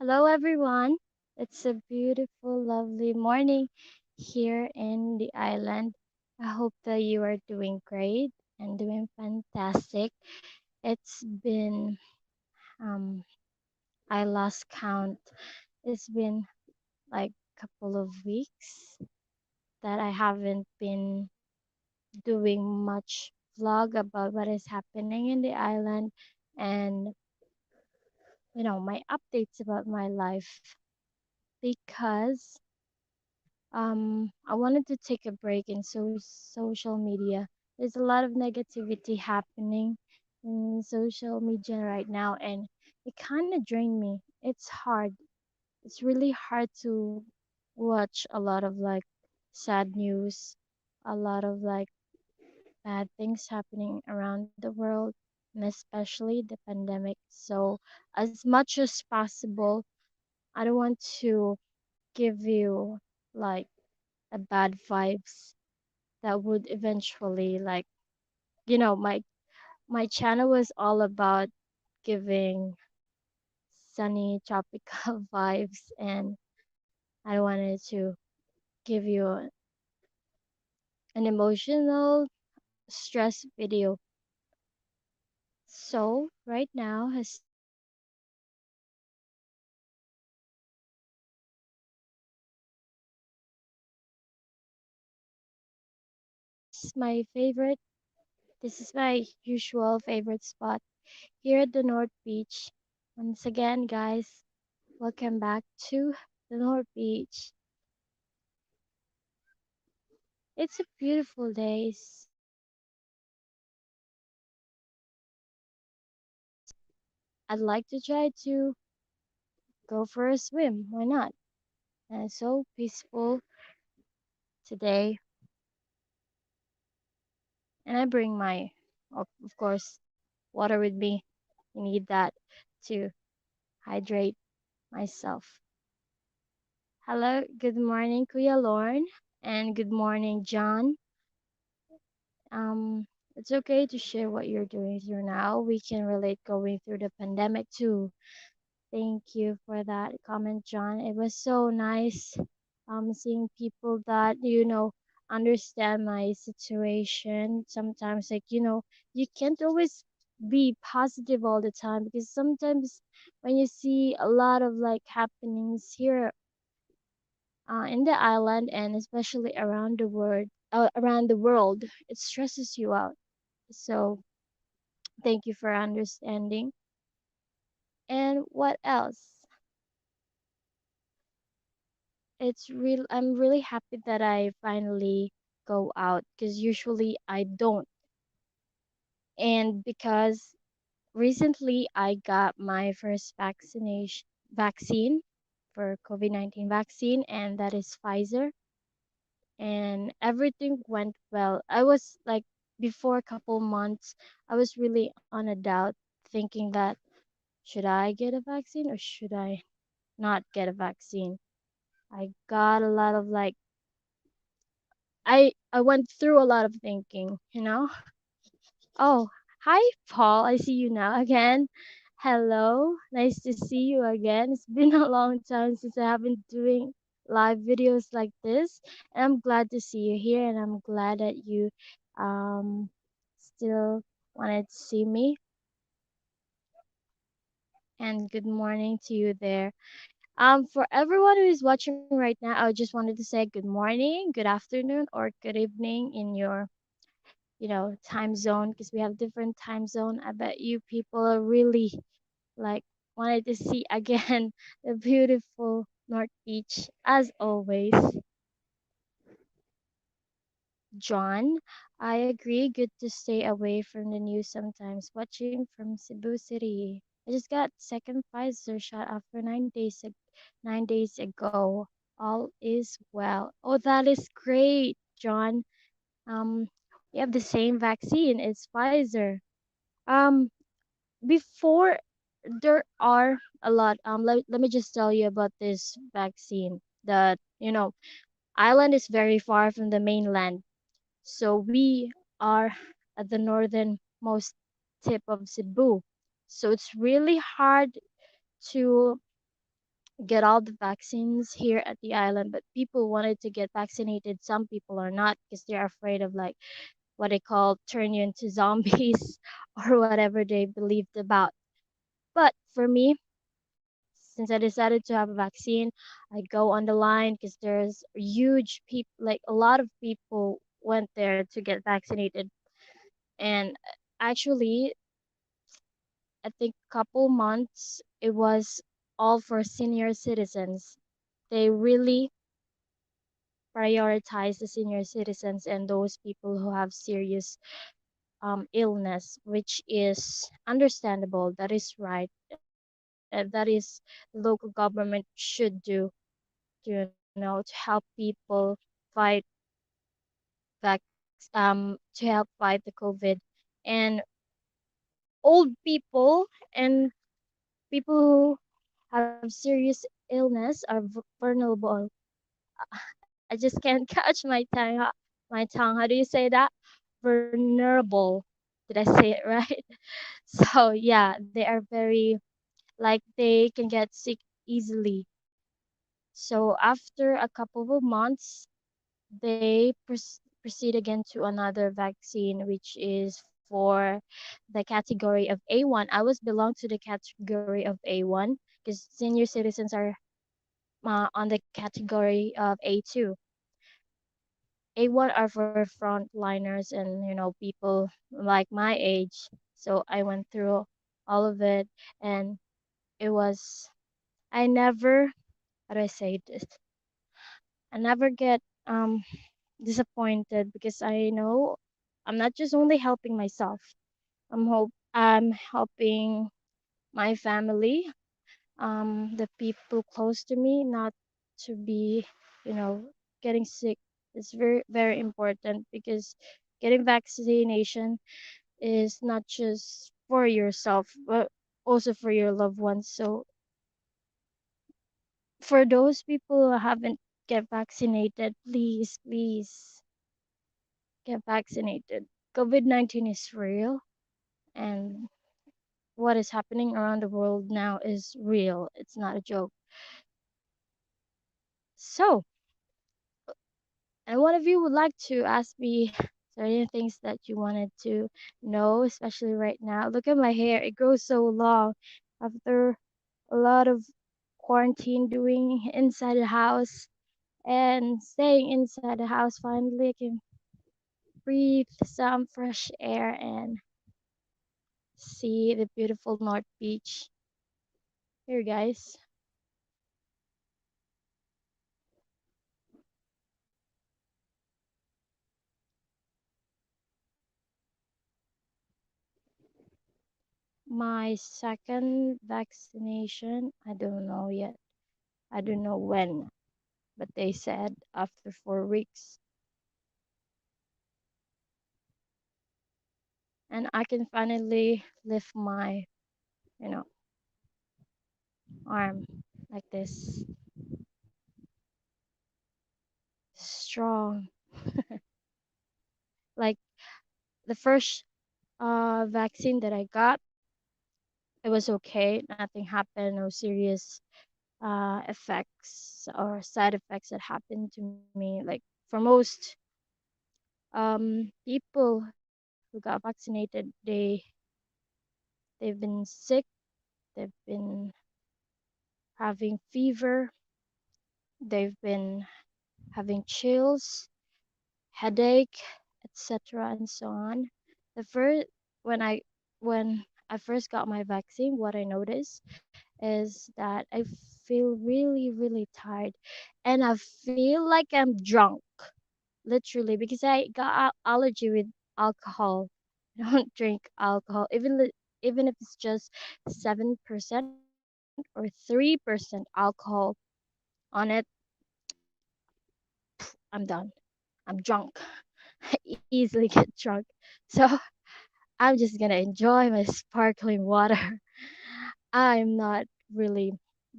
Hello, everyone. It's a beautiful, lovely morning here in the island. I hope that you are doing great and doing fantastic. It's been, um, I lost count. It's been like a couple of weeks that I haven't been doing much vlog about what is happening in the island and, my updates about my life because I wanted to take a break in social media. There's a lot of negativity happening in social media right now, and it kind of drained me. It's hard. It's really hard to watch a lot of like sad news, a lot of like bad things happening around the world, and especially the pandemic. So, as much as possible, I don't want to give you like a bad vibes that would eventually like my channel was all about giving sunny tropical vibes, and I wanted to give you an emotional stress video. So right now, as my favorite this is my usual favorite spot here at the North Beach. Once again, guys, welcome back to the North Beach. It's a beautiful day. I'd like to try to go for a swim. Why not? And it's so peaceful today. And I bring my, of course, water with me. I need that to hydrate myself. Hello, good morning, Kuya Lorne, and good morning, John. Um, it's okay to share what you're doing through now. We can relate going through the pandemic too. Thank you for that comment, John. It was so nice seeing people that, understand my situation. Sometimes like, you can't always be positive all the time because sometimes when you see a lot of like happenings here in the island and especially around the world, it stresses you out. So thank you for understanding. And what else? I'm really happy that I finally go out because usually I don't. And because recently I got my first vaccine for COVID-19 vaccine, and that is Pfizer, and everything went well. I was like, before a couple months, I was really on a doubt, thinking that should I get a vaccine or should I not get a vaccine. I got a lot of like I went through a lot of thinking. Oh, hi Paul. I see you now again. Hello. Nice to see you again. It's been a long time since I haven't doing live videos like this. And I'm glad to see you here, and I'm glad that you um still wanted to see me. And good morning to you there. For everyone who is watching right now, I just wanted to say good morning, good afternoon, or good evening in your time zone, because we have different time zone. I bet you people are really like wanted to see again the beautiful North Beach as always. John, I agree. Good to stay away from the news sometimes. Watching from Cebu City. I just got second Pfizer shot after 9 days ago. All is well. Oh, that is great, John. Um, we have the same vaccine. It's Pfizer. Um, Before, there are a lot. Let me just tell you about this vaccine. The island is very far from the mainland, so we are at the northernmost tip of Cebu. So it's really hard to get all the vaccines here at the island, but people wanted to get vaccinated. Some people are not because they're afraid of like what they call turn you into zombies or whatever they believed about. But for me, since I decided to have a vaccine, I go on the line because there's huge people, like a lot of people went there to get vaccinated. And actually, I think couple months it was all for senior citizens. They really prioritize the senior citizens and those people who have serious illness, which is understandable. That is right. That is the local government should do, to help people fight to help fight the COVID, and old people and people who have serious illness are vulnerable. I just can't catch my tongue. My tongue. How do you say that? Vulnerable. Did I say it right? So yeah, they are very like they can get sick easily. So after a couple of months, they proceed again to another vaccine, which is for the category of A1. I was belong to the category of A1 because senior citizens are on the category of A2. A1 are for frontliners and people like my age. So I went through all of it, and it was I never how do I say this? I never get disappointed because I know I'm not just only helping myself. I'm helping my family, the people close to me, not to be, you know, getting sick. It's very, very important because getting vaccination is not just for yourself, but also for your loved ones. So for those people who haven't get vaccinated, please, please get vaccinated. COVID-19 is real, and what is happening around the world now is real. It's not a joke. So, and one of you would like to ask me certain things that you wanted to know, especially right now. Look at my hair, it grows so long after a lot of quarantine doing inside the house and staying inside the house. Finally, I can breathe some fresh air and see the beautiful North Beach. Here, guys. My second vaccination, I don't know yet. I don't know when, but they said after 4 weeks. And I can finally lift my, you know, arm like this. Strong. Like the first vaccine that I got, it was okay. Nothing happened, no serious effects or side effects that happened to me. Like for most people who got vaccinated, they've been sick, they've been having fever, they've been having chills, headache, etc., and so on. The first when I when I first got my vaccine, what I noticed is that I feel really, really tired, and I feel like I'm drunk, literally, because I got allergy with alcohol. I don't drink alcohol, even if it's just 7% or 3% alcohol on it. I'm done. I'm drunk. I easily get drunk. So I'm just gonna enjoy my sparkling water. I'm not really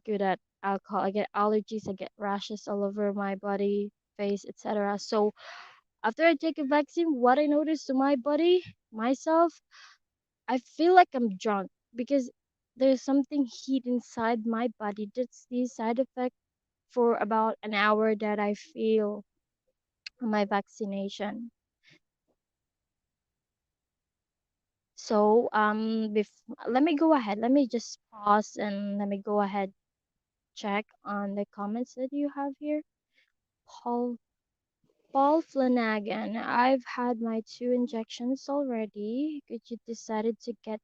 good at alcohol. I get allergies, I get rashes all over my body, face, etc. So after I take a vaccine, what I notice to my body, myself, I feel like I'm drunk because there's something heat inside my body. That's the side effect for about an hour that I feel my vaccination. So let me go ahead. Let me just pause and let me go ahead check on the comments that you have here. Paul Paul Flanagan, I've had my two injections already. Good you decided to get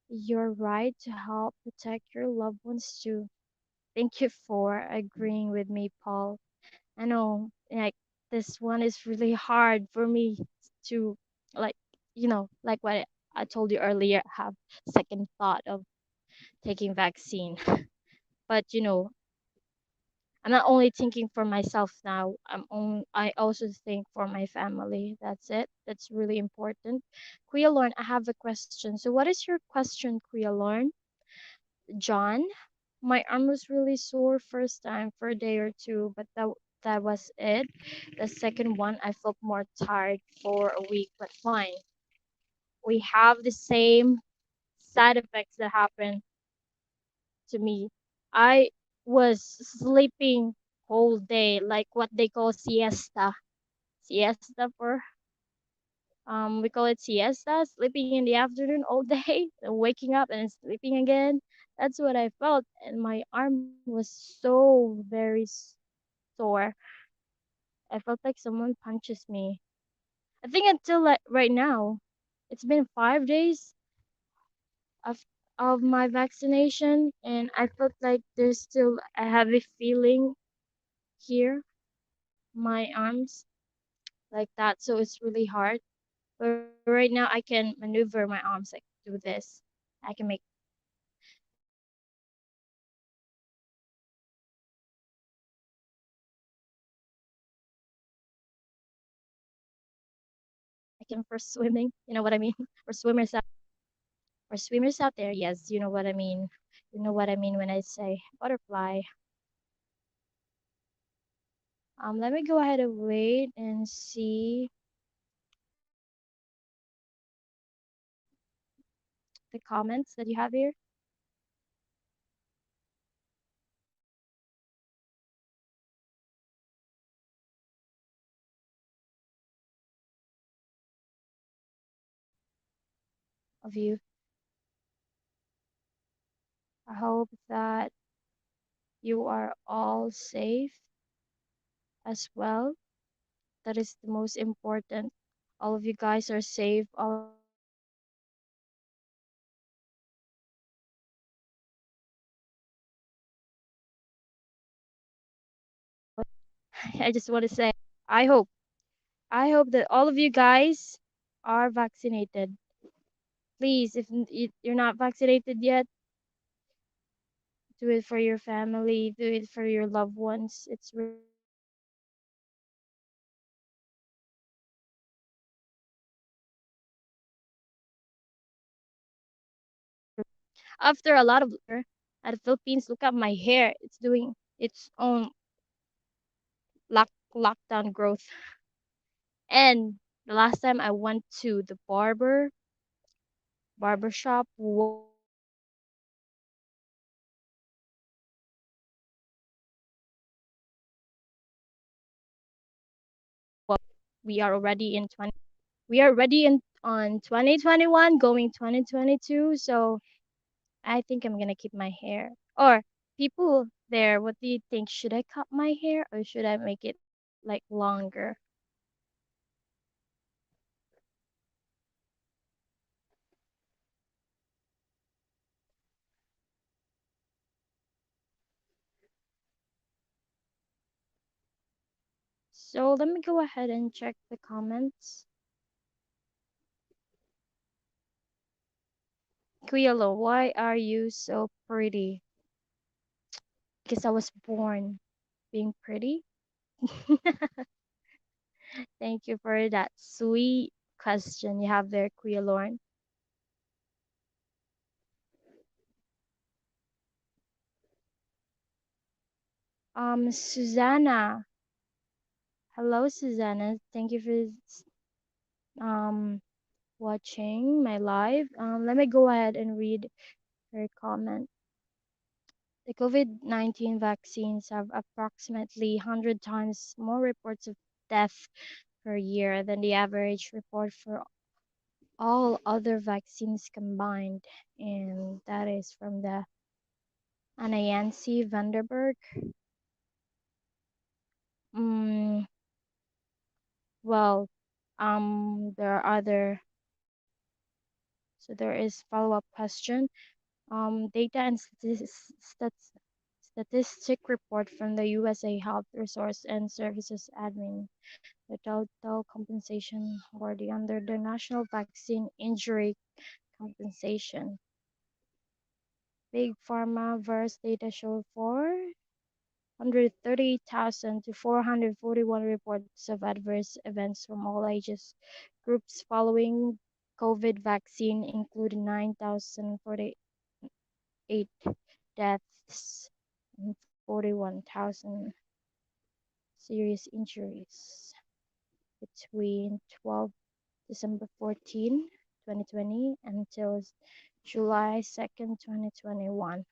your right to help protect your loved ones too. Thank you for agreeing with me, Paul. I know, like, this one is really hard for me to, like, like what I told you earlier, have second thought of taking vaccine. But I'm not only thinking for myself now. I also think for my family. That's it. That's really important. Kuya Lorne, I have a question. So what is your question, Kuya Lorne? John, my arm was really sore first time for a day or two, but that was it. The second one, I felt more tired for a week, but fine. We have the same side effects that happened to me. I was sleeping whole day, like what they call siesta. Siesta for we call it siesta, sleeping in the afternoon all day, and waking up and sleeping again. That's what I felt, and my arm was so very sore. I felt like someone punches me. I think until like right now, it's been 5 days of my vaccination, and I felt like there's still a heavy feeling here, my arms, like that. So it's really hard. But right now, I can maneuver my arms, like do this. I can make I can for swimming. You know what I mean? For swimmers out for swimmers out there, yes, you know what I mean. You know what I mean when I say butterfly. Let me go ahead and wait and see the comments that you have here of you. I hope that you are all safe as well. That is the most important. All of you guys are safe. All of you guys are I just want to say I hope I hope that all of you guys are vaccinated. Please, if you're not vaccinated yet, do it for your family, do it for your loved ones. It's really after a lot of at the Philippines, look at my hair. It's doing its own lockdown growth. And the last time I went to the barber shop, we are already in 20 we are already in on 2021 going 2022, so I think I'm gonna keep my hair. Or people there, what do you think? Should I cut my hair or should I make it like longer? So let me go ahead and check the comments. Quielo, why are you so pretty? Because I was born being pretty. Thank you for that sweet question you have there, Quielorn. Susanna. Hello, Susanna. Thank you for watching my live. Let me go ahead and read her comment. The COVID 19 vaccines have approximately 100 times more reports of death per year than the average report for all other vaccines combined. And that is from the Anayansi Vanderberg. Mm, well, there are other, so there is follow-up question. Data and statistic report from the USA Health Resource and Services Admin, the total compensation awarded under the National Vaccine Injury Compensation. Big Pharma verse data show 430,000 to 441 reports of adverse events from all ages groups following COVID vaccine, including 9,048 deaths and 41,000 serious injuries between 12 December 14, 2020 until July 2nd, 2021.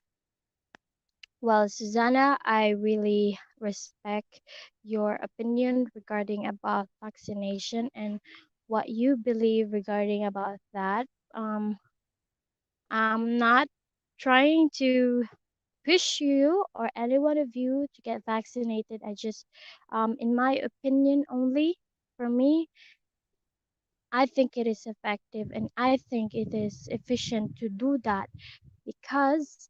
Well, Susanna, I really respect your opinion regarding about vaccination and what you believe regarding about that. I'm not trying to push you or any one of you to get vaccinated. I just, in my opinion only, for me, I think it is effective and I think it is efficient to do that because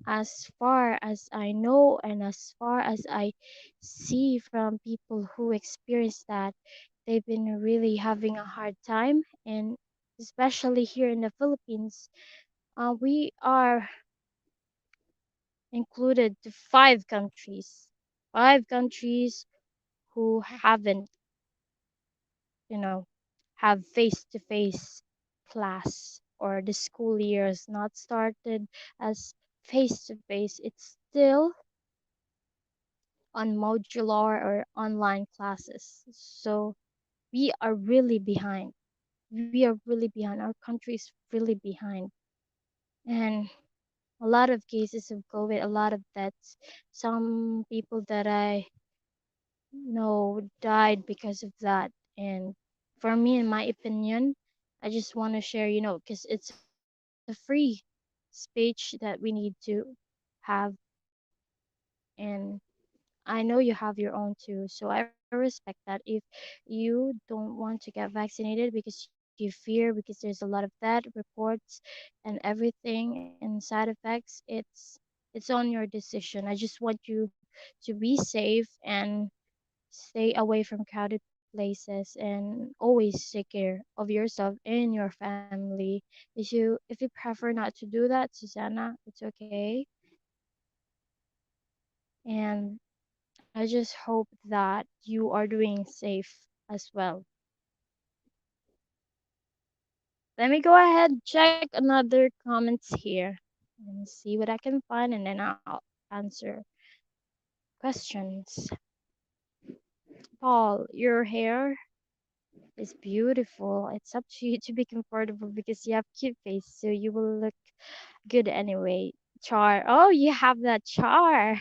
as far as I know and as far as I see from people who experience that, they've been really having a hard time. And especially here in the Philippines, we are included to five countries who haven't, you know, have face-to-face class or the school year is not started as face-to-face. It's still on modular or online classes. So we are really behind. We are really behind. Our country is really behind. And a lot of cases of COVID, a lot of deaths. Some people that I know died because of that. And for me, in my opinion, I just want to share, because it's a free speech that we need to have. And I know you have your own too, so I respect that. If you don't want to get vaccinated because you fear, because there's a lot of that reports and everything and side effects, it's on your decision. I just want you to be safe and stay away from crowded places and always take care of yourself and your family. If you prefer not to do that, Susanna, it's okay. And I just hope that you are doing safe as well. Let me go ahead check another comments here and see what I can find and then I'll answer questions. Paul, your hair is beautiful. It's up to you to be comfortable because you have cute face, so you will look good anyway. Char. Oh, you have that char.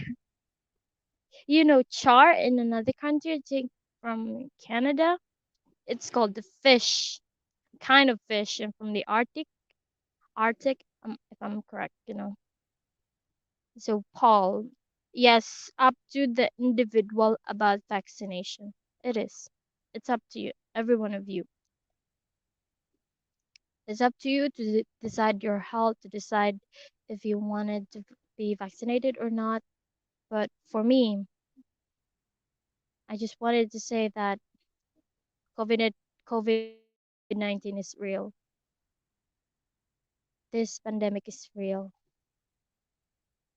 You know char in another country, I think from Canada. It's called the fish, kind of fish, and from the Arctic, if I'm correct. So, Paul, yes, up to the individual about vaccination. It is. It's up to you, every one of you. It's up to you to decide your health, to decide if you wanted to be vaccinated or not. But for me, I just wanted to say that COVID COVID-19 is real. This pandemic is real.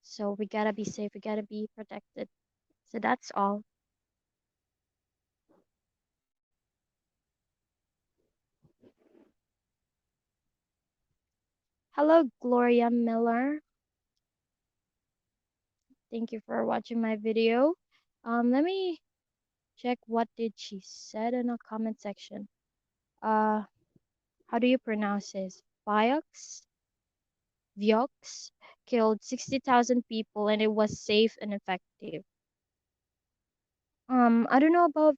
So we gotta be safe. We gotta be protected. So that's all. Hello, Gloria Miller. Thank you for watching my video. Let me check what did she said in the comment section. Uh, how do you pronounce this? Biox? Vioxx killed 60,000 people and it was safe and effective. I don't know about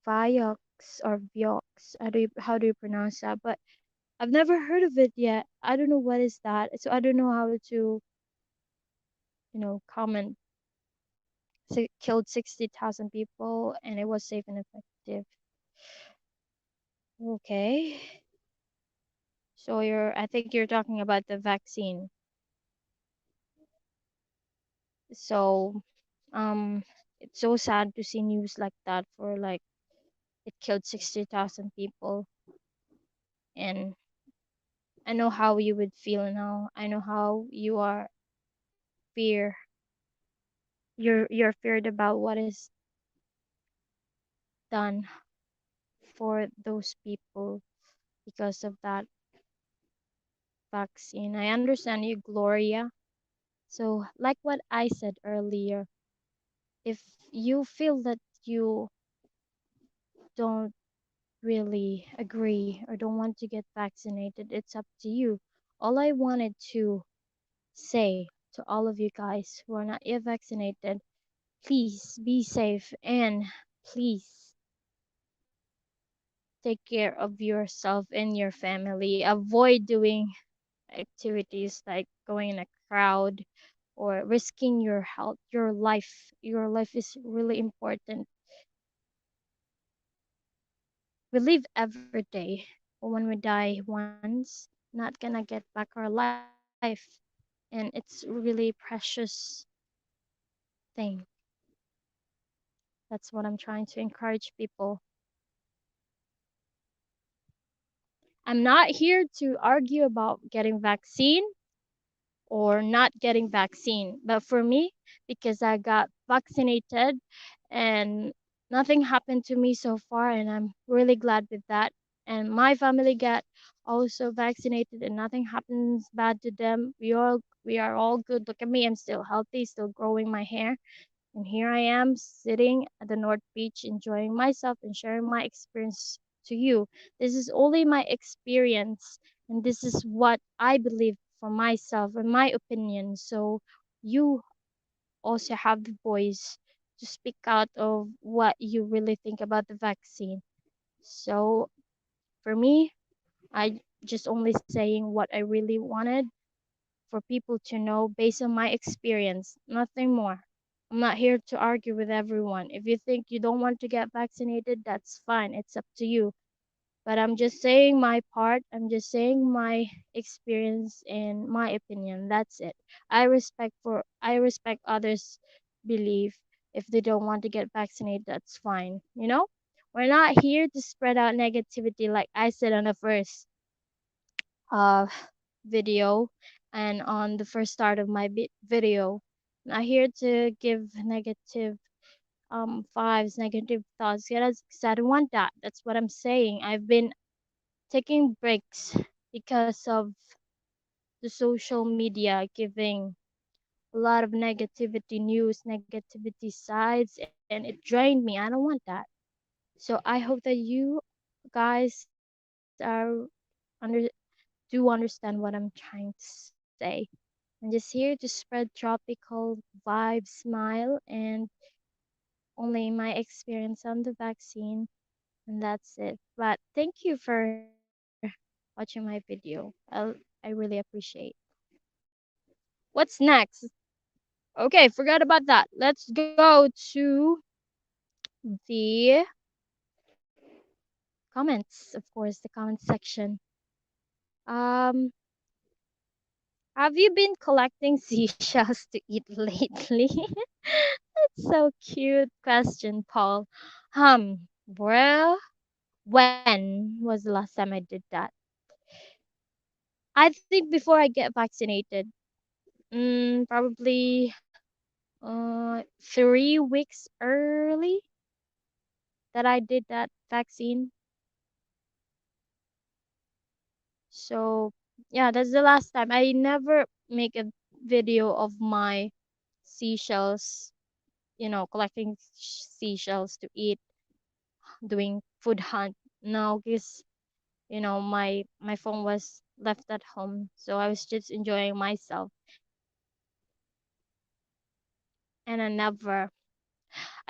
Vioxx or Vioxx. How do you pronounce that? But I've never heard of it yet. I don't know what is that. So I don't know how to, comment. Killed 60,000 people and it was safe and effective. Okay. So I think you're talking about the vaccine. So, um, it's so sad to see news like that for like it killed 60,000 people. And I know how you would feel now. I know how you are fear. You're feared about what is done for those people because of that vaccine. I understand you, Gloria. So, like what I said earlier, if you feel that you don't really agree or don't want to get vaccinated, it's up to you. All I wanted to say to all of you guys who are not yet vaccinated, please be safe and please take care of yourself and your family. Avoid doing activities like going in a crowd or risking your health, your life. Your life is really important. We live every day, but when we die once, not gonna get back our life. And it's really precious thing. That's what I'm trying to encourage people. I'm not here to argue about getting vaccine or not getting vaccine. But for me, because I got vaccinated and nothing happened to me so far, and I'm really glad with that. And my family got also vaccinated, and nothing happens bad to them. We are all good. Look at me, I'm still healthy, still growing my hair. And here I am sitting at the North Beach enjoying myself and sharing my experience to you. This is only my experience, and this is what I believe for myself and my opinion. So you also have the voice to speak out of what you really think about the vaccine. So for me, I just only saying what I really wanted for people to know based on my experience, nothing more. I'm not here to argue with everyone. If you think you don't want to get vaccinated, that's fine. It's up to you. But I'm just saying my part. I'm just saying my experience and my opinion. That's it. I respect others' belief. If they don't want to get vaccinated, that's fine. We're not here to spread out negativity like I said on the first uh video and on the first start of my video. Not here to give negative vibes, negative thoughts. Yeah, because I don't want that. That's what I'm saying. I've been taking breaks because of the social media giving a lot of negativity news, negativity sides, and it drained me. I don't want that. So I hope that you guys are under do understand what I'm trying to say. I'm just here to spread tropical vibes, smile, and only my experience on the vaccine, and that's it. But thank you for watching my video. I really appreciate. What's next? Okay, forgot about that. Let's go to the comments, of course, the comment section. Um, have you been collecting seashells to eat lately? That's so cute question, Paul. Well, when was the last time I did that? I think before I get vaccinated, probably 3 weeks early that I did that vaccine. So yeah, that's the last time. I never make a video of my seashells, collecting seashells to eat, doing food hunt. No, because my phone was left at home, so I was just enjoying myself. And I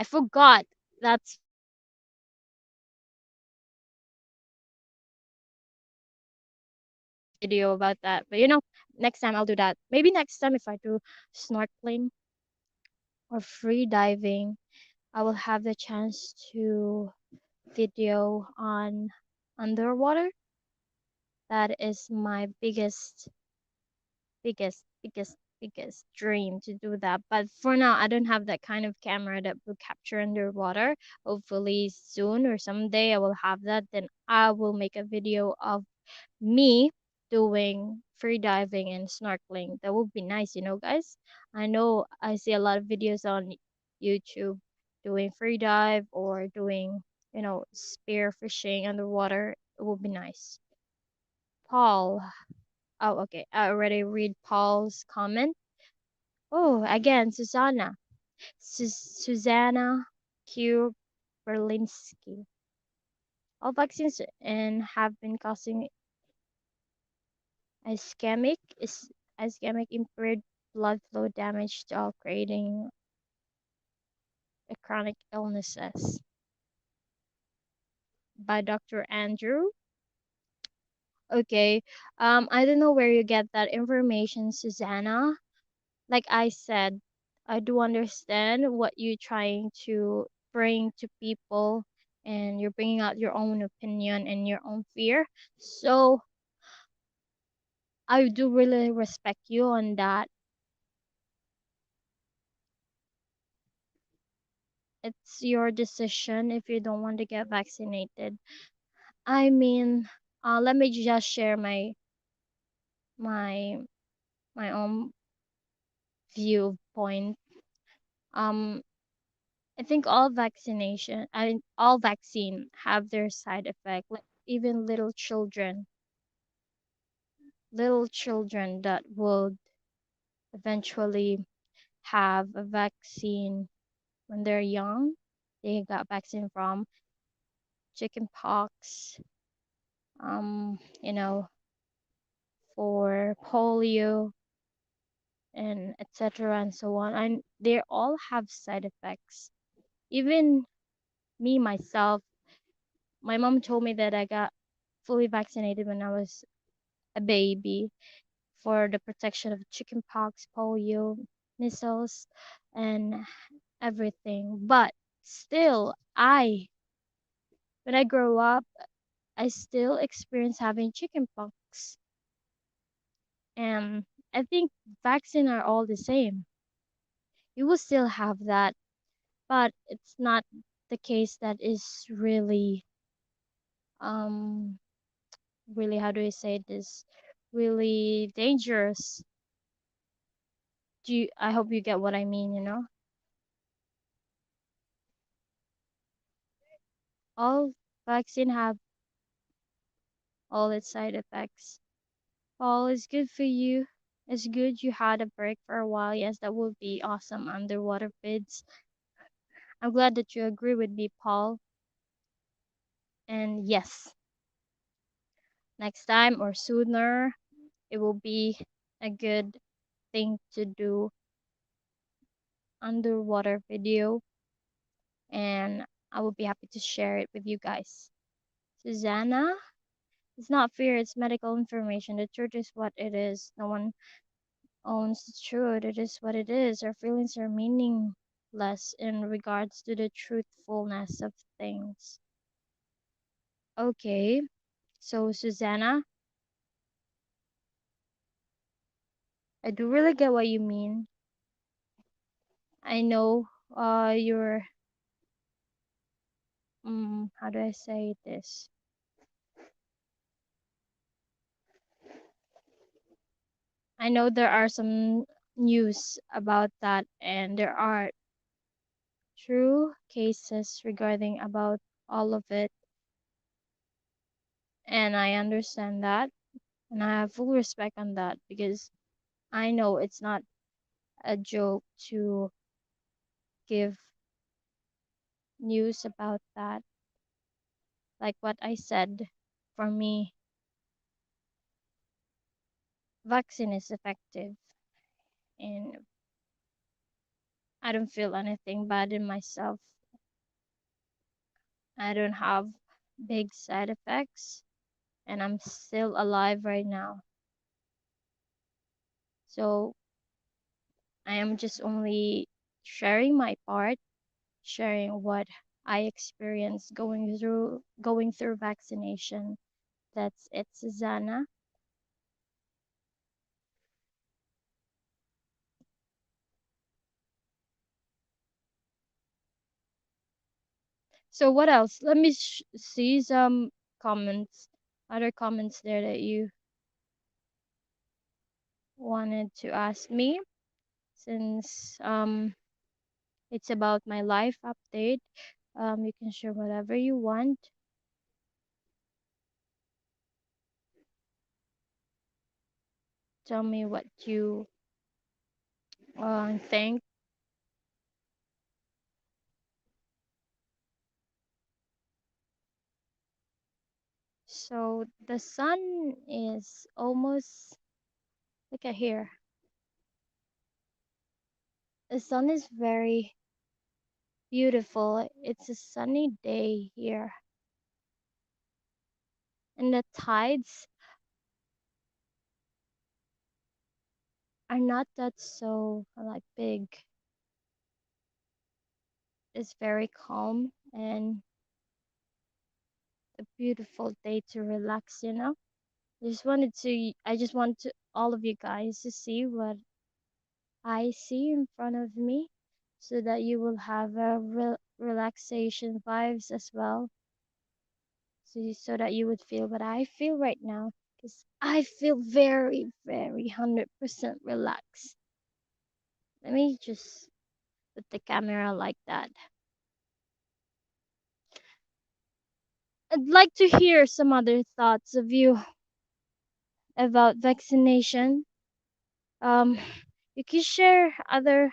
forgot that's video about that. But next time I'll do that. Maybe next time if I do snorkeling or free diving, I will have the chance to video on underwater. That is my biggest dream to do that. But for now, I don't have that kind of camera that will capture underwater. Hopefully soon or someday I will have that. Then I will make a video of me doing free diving and snorkeling. That would be nice, guys. I know I see a lot of videos on YouTube doing free dive or doing, spear fishing underwater. It would be nice. Paul. Oh, okay. I already read Paul's comment. Oh, again, Susanna. Susanna Q. Berlinski. All vaccines and have been causing ischemic is ischemic impaired blood flow damage to all creating a chronic illnesses by Dr. Andrew. Okay. I don't know where you get that information, Susanna. Like I said, I do understand what you're trying to bring to people, and you're bringing out your own opinion and your own fear. So I do really respect you on that. It's your decision if you don't want to get vaccinated. I mean, let me just share my my own viewpoint. Um, I think all vaccine have their side effect. Like even little children that would eventually have a vaccine when they're young. They got vaccine from chickenpox, you know, for polio and etc. and so on. And they all have side effects. Even me myself, my mom told me that I got fully vaccinated when I was a baby for the protection of chickenpox, polio, measles, and everything. But still, when I grow up, I still experience having chickenpox. And I think vaccine are all the same. You will still have that, but it's not the case that is um really, how do I say this, really dangerous. I hope you get what I mean. All vaccine have all its side effects. All is good for you. It's good you had a break for a while. Yes, that would be awesome. Underwater vids. I'm glad that you agree with me, Paul. And yes, next time or sooner, it will be a good thing to do underwater video, and I will be happy to share it with you guys. Susanna, it's not fear, it's medical information. The truth is what it is. No one owns the truth. It is what it is. Our feelings are meaningless in regards to the truthfulness of things. Okay, so Susanna, I do really get what you mean. I know you're how do I say this? I know there are some news about that, and there are true cases regarding about all of it, and I understand that, and I have full respect on that because I know it's not a joke to give news about that, like what I said. For me, vaccine is effective, and I don't feel anything bad in myself. I don't have big side effects, and I'm still alive right now. So I am just only sharing my part, sharing what I experienced going through vaccination. That's it, Susanna. So what else? Let me see some comments, other comments there that you wanted to ask me, since it's about my life update. You can share whatever you want. Tell me what you think. So the sun is almost, look at here. The sun is very beautiful. It's a sunny day here. And the tides are not that so like big. It's very calm and a beautiful day to relax, you know? I just want to all of you guys to see what I see in front of me, so that you will have a relaxation vibes as well. So that you would feel what I feel right now, because I feel very, very 100% relaxed. Let me just put the camera like that. I'd like to hear some other thoughts of you about vaccination. Um, you can share other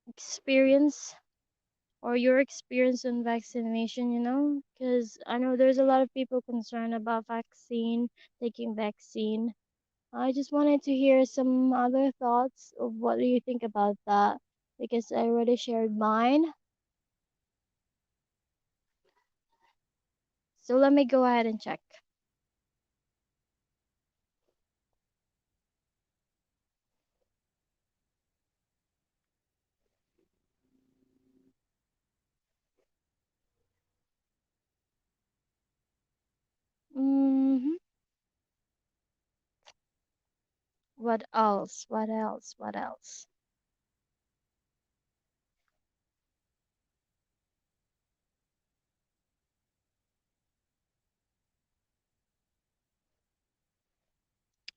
experience or your experience on vaccination, because I know there's a lot of people concerned about taking vaccine. I just wanted to hear some other thoughts of what do you think about that, because I already shared mine. So let me go ahead and check. hmm What else? What else? What else?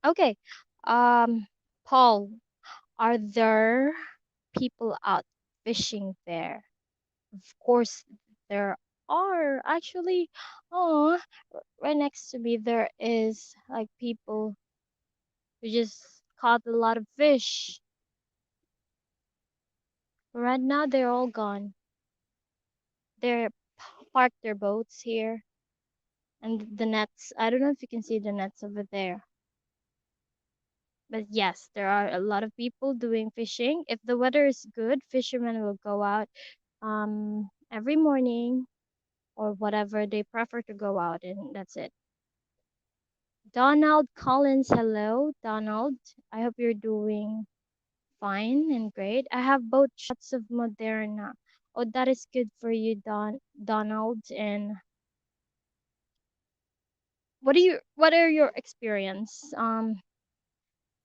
Okay. Um, Paul, are there people out fishing there? Of course, there are actually. Oh, right next to me there is like people who just caught a lot of fish. Right now they're all gone. They're parked their boats here, and the nets. I don't know if you can see the nets over there. But yes, there are a lot of people doing fishing. If the weather is good, fishermen will go out every morning or whatever they prefer to go out, and that's it. Donald Collins, hello, Donald. I hope you're doing fine and great. I have both shots of Moderna. Oh, that is good for you, Donald. And what are your experience?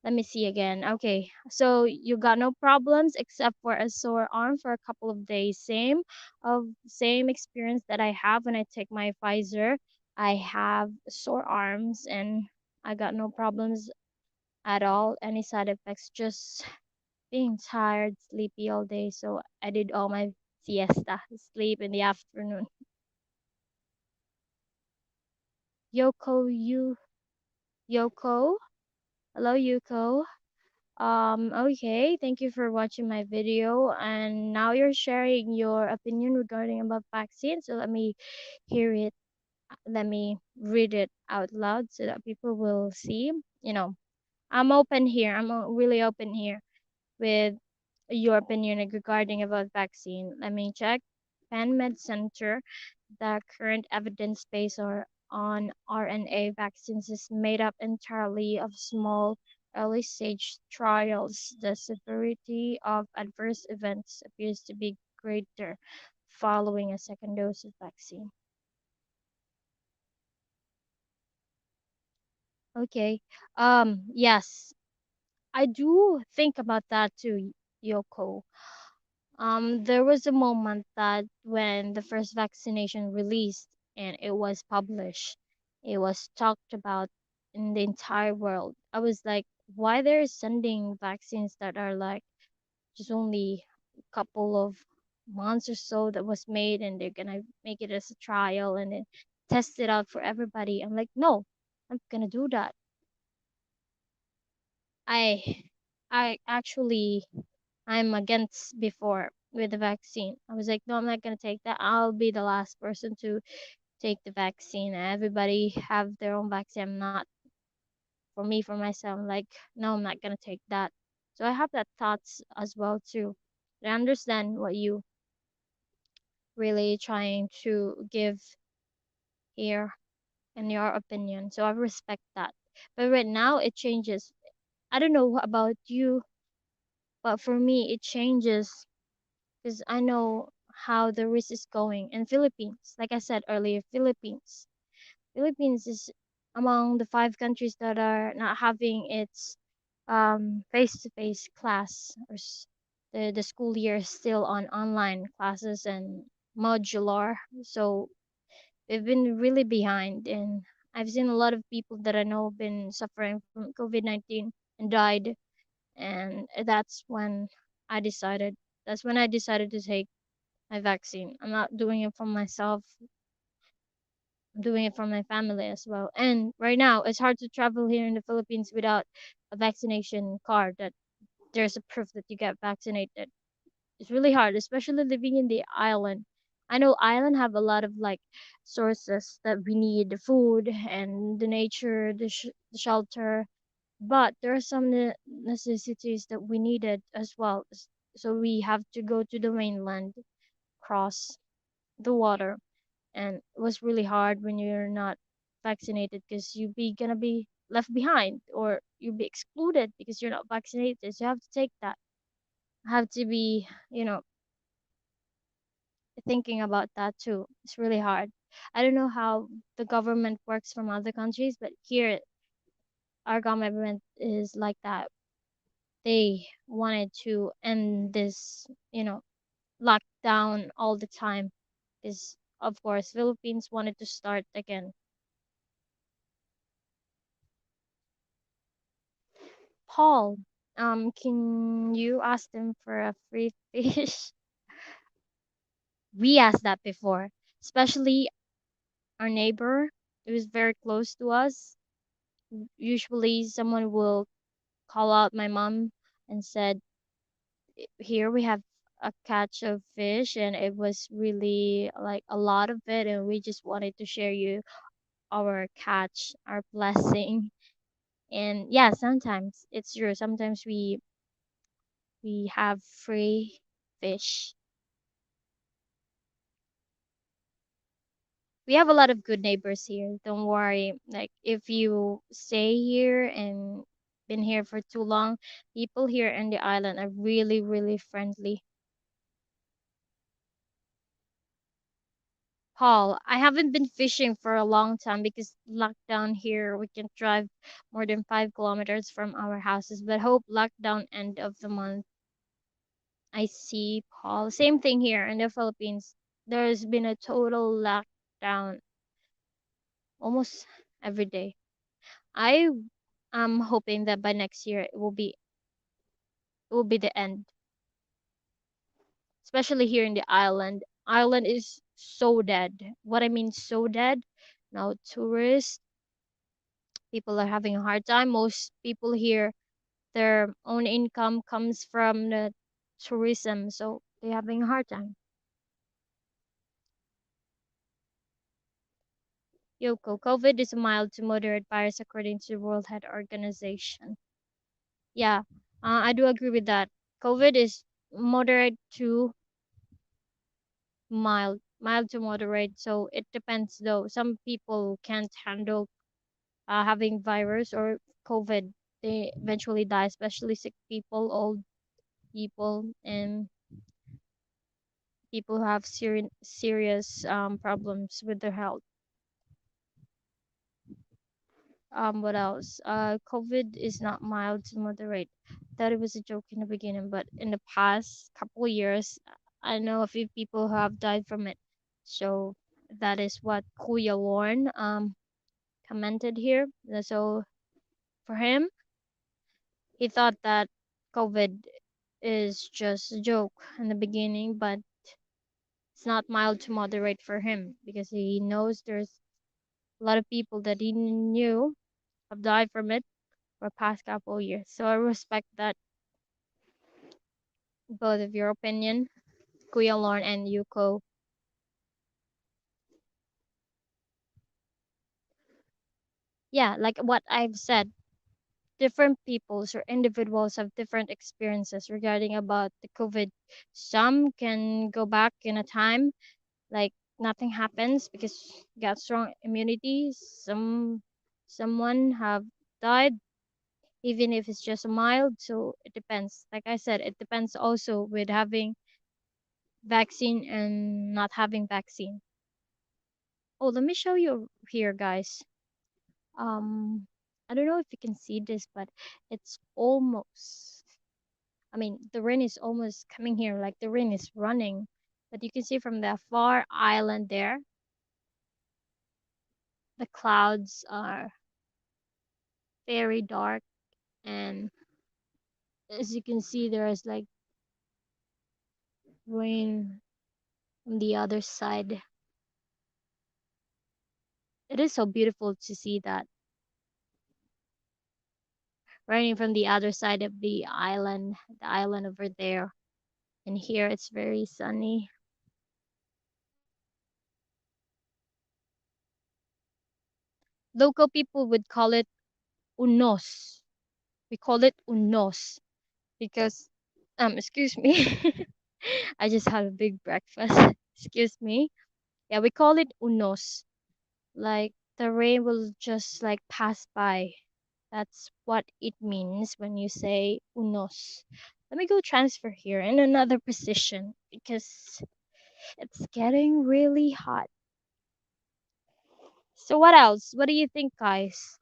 Let me see again. Okay, so you got no problems except for a sore arm for a couple of days. Same experience that I have when I take my Pfizer. I have sore arms and I got no problems at all. Any side effects? Just being tired, sleepy all day. So I did all my siesta, sleep in the afternoon. Yoko. Hello, Yoko. Okay, thank you for watching my video. And now you're sharing your opinion regarding about vaccine. So let me hear it. Let me read it out loud so that people will see. You know, I'm open here. really open here with your opinion regarding about vaccine. Let me check. PenMed Center, the current evidence base or on RNA vaccines is made up entirely of small early stage trials. The severity of adverse events appears to be greater following a second dose of vaccine. Okay. Yes, I do think about that too, Yoko. There was a moment that when the first vaccination released and it was published, it was talked about in the entire world. I was like, why they're sending vaccines that are like just only a couple of months or so that was made and they're gonna make it as a trial and then test it out for everybody. I'm like, no, I'm gonna do that. I I actually I'm against before with the vaccine. I was like, no, I'm not gonna take that. I'll be the last person to take the vaccine. Everybody have their own vaccine. I'm not for me for myself. Like, no, I'm not gonna take that. So I have that thoughts as well too. I understand what you really trying to give here in your opinion. So I respect that. But right now it changes. I don't know about you, but for me it changes because I know how the risk is going in Philippines. Like I said earlier, Philippines is among the 5 countries that are not having its face-to-face class or the school year is still on online classes and modular. So we've been really behind, and I've seen a lot of people that I know been suffering from COVID-19 and died, and that's when I decided to take my vaccine. I'm not doing it for myself. I'm doing it for my family as well. And right now, it's hard to travel here in the Philippines without a vaccination card that there's a proof that you get vaccinated. It's really hard, especially living in the island. I know island have a lot of like sources that we need, the food and the nature, the shelter, but there are some necessities that we needed as well. So we have to go to the mainland, cross the water, and it was really hard when you're not vaccinated because you be gonna be left behind or you'll be excluded because you're not vaccinated. So you have to take that. Have to be, thinking about that too. It's really hard. I don't know how the government works from other countries, but here our government is like that. They wanted to end this, lockdown all the time because of course Philippines wanted to start again. Paul, can you ask them for a free fish? We asked that before, especially our neighbor. It was very close to us. Usually, someone will call out my mom and said, "Here we have a catch of fish, and it was really like a lot of it, and we just wanted to share you our catch, our blessing." And yeah, sometimes it's true. Sometimes we have free fish. We have a lot of good neighbors here. Don't worry. Like if you stay here and been here for too long, people here in the island are really, really friendly. Paul, I haven't been fishing for a long time because lockdown here. We can drive more than 5 kilometers from our houses, but hope lockdown end of the month. I see, Paul. Same thing here in the Philippines. There's been a total lockdown almost every day. I am hoping that by next year it will be the end, especially here in the island. Island is so dead. What I mean so dead? No tourists. People are having a hard time. Most people here, their own income comes from the tourism, so they're having a hard time. Yoko, COVID is a mild to moderate virus according to the World Health Organization. Yeah, I do agree with that. COVID is moderate to mild to moderate. So it depends though. Some people can't handle having virus or COVID. They eventually die, especially sick people, old people, and people who have serious problems with their health. What else? COVID is not mild to moderate. Thought it was a joke in the beginning, but in the past couple years, I know a few people who have died from it. So that is what Kuya Lorne commented here. So for him, he thought that COVID is just a joke in the beginning, but it's not mild to moderate for him because he knows there's a lot of people that he knew have died from it for past couple years. So I respect that both of your opinion, Kuya Lorne and Yuko. Yeah, like what I've said, different peoples or individuals have different experiences regarding about the COVID. Some can go back in a time like nothing happens because got strong immunity. Someone have died even if it's just mild. So it depends. Like I said, it depends also with having vaccine and not having vaccine. Oh, let me show you here, guys. Um, I don't know if you can see this, but it's almost. I mean, the rain is almost coming here, like the rain is running. But you can see from the far island there, the clouds are very dark, and as you can see, there is like rain on the other side. It is so beautiful to see that raining from the other side of the island over there. And here it's very sunny. Local people would call it unos. We call it unos because excuse me. I just had a big breakfast. Excuse me. Yeah, we call it unos. Like the rain will just like pass by. That's what it means when you say unos. Let me go transfer here in another position because it's getting really hot. So what else? What do you think, guys?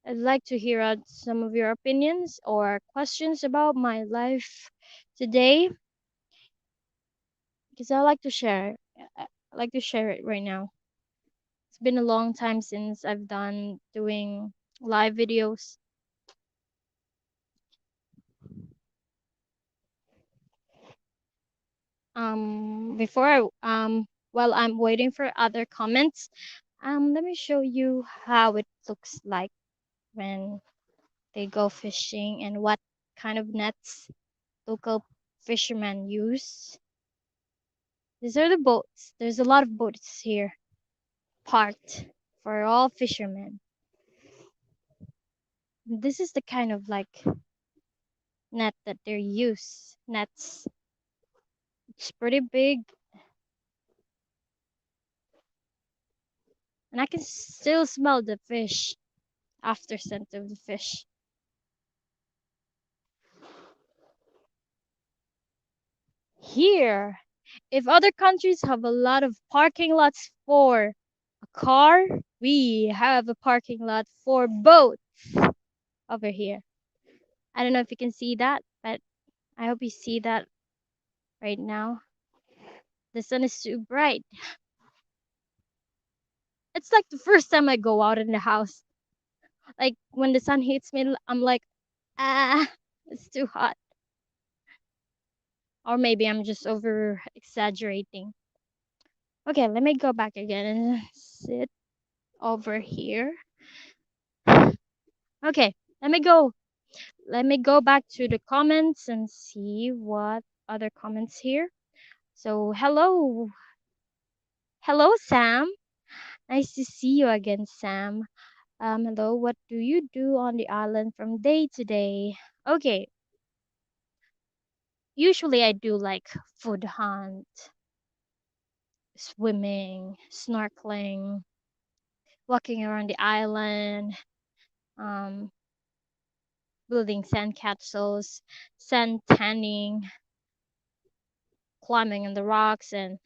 I'd like to hear out some of your opinions or questions about my life today because I like to share. I like to share it right now. It's been a long time since I've done doing live videos. Before while I'm waiting for other comments, let me show you how it looks like when they go fishing and what kind of nets local fishermen use. These are the boats. There's a lot of boats here parked for all fishermen. This is the kind of like net that they use. Nets. It's pretty big, and I can still smell the fish after scent of the fish. Here, if other countries have a lot of parking lots for a car, we have a parking lot for boats over here. I don't know if you can see that, but I hope you see that right now. The sun is too bright. It's like the first time I go out in the house. Like when the sun hits me, I'm like, ah, it's too hot. Or maybe I'm just over exaggerating. Okay, let me go back again and sit over here. Okay, let me go. Let me go back to the comments and see what other comments here. So, hello. Hello, Sam. Nice to see you again, Sam. Hello, what do you do on the island from day to day? Okay, usually I do like food hunt, swimming, snorkeling, walking around the island, um, building sandcastles, sand tanning, climbing on the rocks, and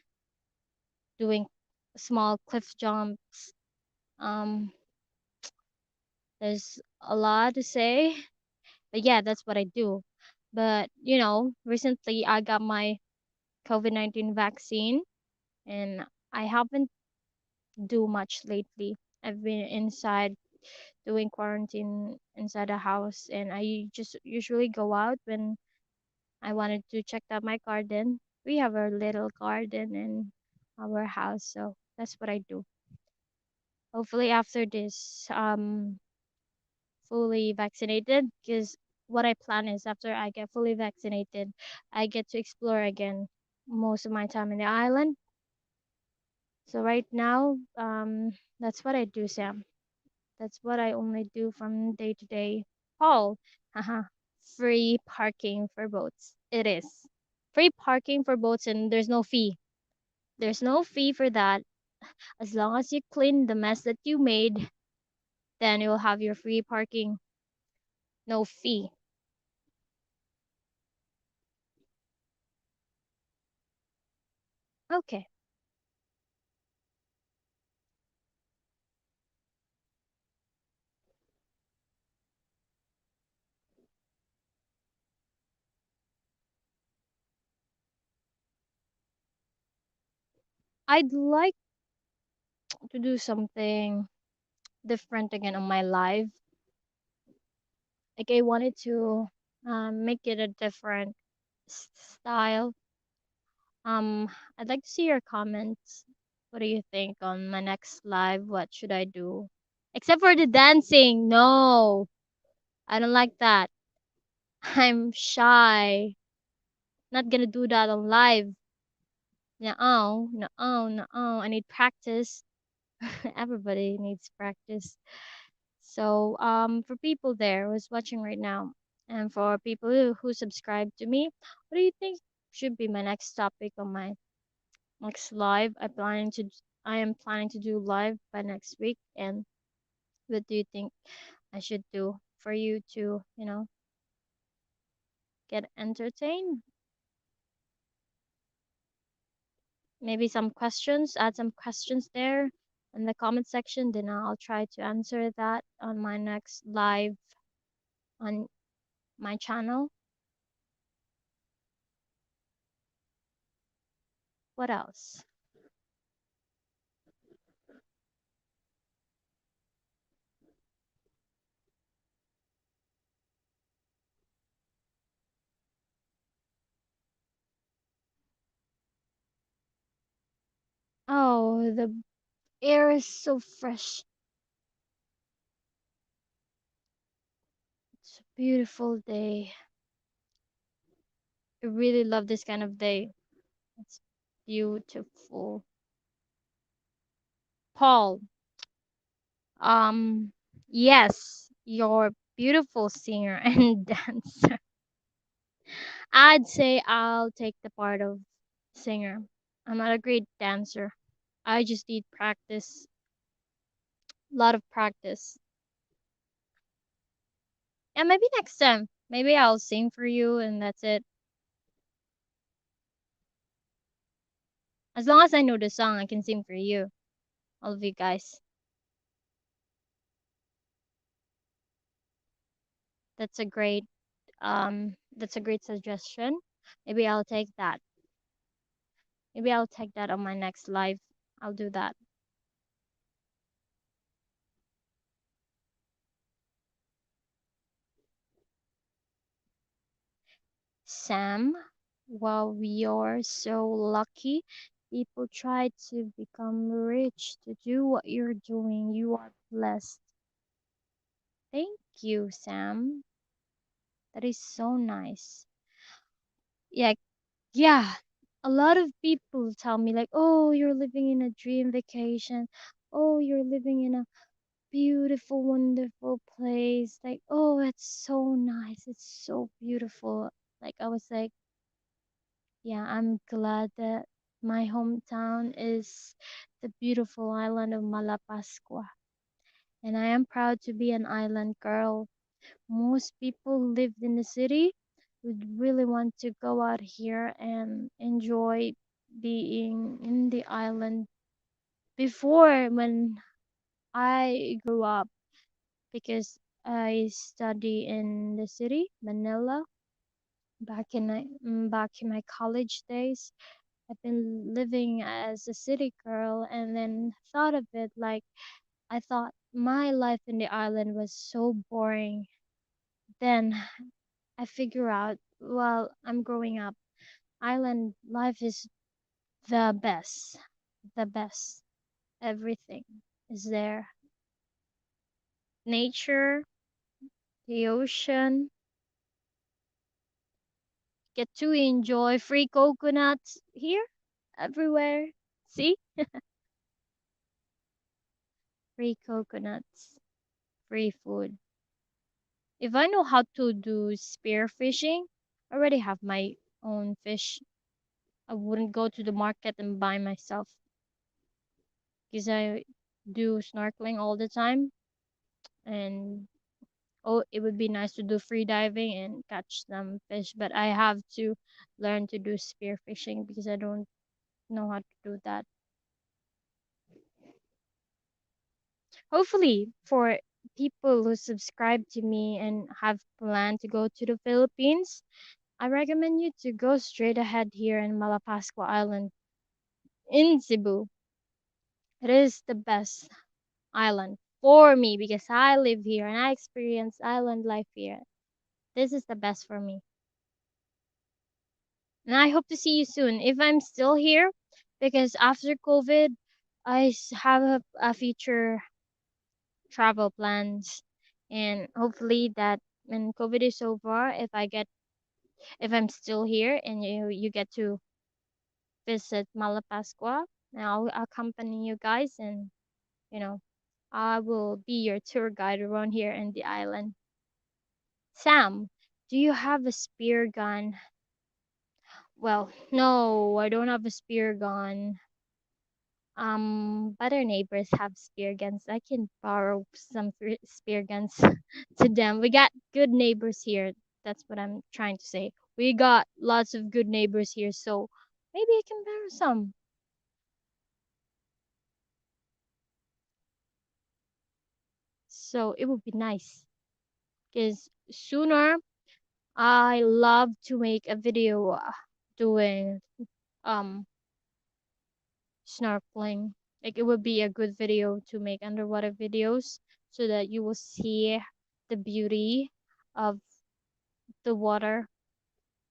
doing small cliff jumps. Um, there's a lot to say, but yeah, that's what I do. But recently I got my COVID-19 vaccine, and I haven't do much lately. I've been inside doing quarantine inside the house, and I just usually go out when I wanted to check out my garden. We have a little garden in our house, so that's what I do. Hopefully after this fully vaccinated, because what I plan is after I get fully vaccinated, I get to explore again most of my time in the island. So right now, that's what I do, Sam. That's what I only do from day to day. Paul, haha, free parking for boats. It is free parking for boats, and there's no fee. There's no fee for that. As long as you clean the mess that you made, then you'll have your free parking. No fee. Okay. I'd like to do something different again on my life. Like I wanted to make it a different style. I'd like to see your comments. What do you think on my next live? What should I do? Except for the dancing. No, I don't like that. I'm shy. Not gonna do that on live. No, no, no. I need practice. Everybody needs practice. So, for people there who's watching right now, and for people who subscribe to me, what do you think should be my next topic on my next live? I am planning to do live by next week. And what do you think I should do for you to, get entertained? Maybe some questions, add some questions there in the comment section, then I'll try to answer that on my next live on my channel. What else? Oh, the air is so fresh. It's a beautiful day. I really love this kind of day. It's beautiful. Paul, um, yes, you're a beautiful singer and dancer. I'd say I'll take the part of singer. I'm not a great dancer. I just need practice, a lot of practice. And maybe next time, maybe I'll sing for you and that's it. As long as I know the song, I can sing for you, all of you guys. That's a great that's a great suggestion. Maybe I'll take that. Maybe I'll take that on my next live. I'll do that. Sam, wow, you're so lucky. People try to become rich to do what you're doing. You are blessed. Thank you, Sam. That is so nice. Yeah, yeah. A lot of people tell me like, "Oh, you're living in a dream vacation." oh, you're living in a beautiful, wonderful place. Like, oh, it's so nice. It's so beautiful. Like, I was like, yeah, I'm glad that my hometown is the beautiful island of Malapascua. And I am proud to be an island girl. Most people who lived in the city would really want to go out here and enjoy being in the island before when I grew up because I study in the city, Manila, back in my college days. I've been living as a city girl and then thought of it like I thought my life in the island was so boring. Then I figure out while I'm growing up, island life is the best. The best. Everything is there. Nature, the ocean, get to enjoy free coconuts here, everywhere. See? Free coconuts, free food. If I know how to do spear fishing, I already have my own fish. I wouldn't go to the market and buy myself because I do snorkeling all the time. And oh, it would be nice to do free diving and catch some fish, but I have to learn to do spear fishing because I don't know how to do that. Hopefully, for people who subscribe to me and have planned to go to the Philippines, I recommend you to go straight ahead here in Malapascua Island in Cebu. It is the best island for me because I live here and I experience island life here. This is the best for me. And I hope to see you soon if I'm still here because after COVID, have a future travel plans and hopefully that when COVID is over, if I'm still here and you get to visit Malapascua, and I'll accompany you guys and you know I will be your tour guide around here in the island. Sam, do you have a spear gun? Well, no, I don't have a spear gun. But our neighbors have spear guns. I can borrow some spear guns to them. We got good neighbors here. That's what I'm trying to say. We got lots of good neighbors here, so maybe I can borrow some. So it would be nice because sooner I love to make a video doing um snorkeling. Like it would be a good video to make underwater videos so that you will see the beauty of the water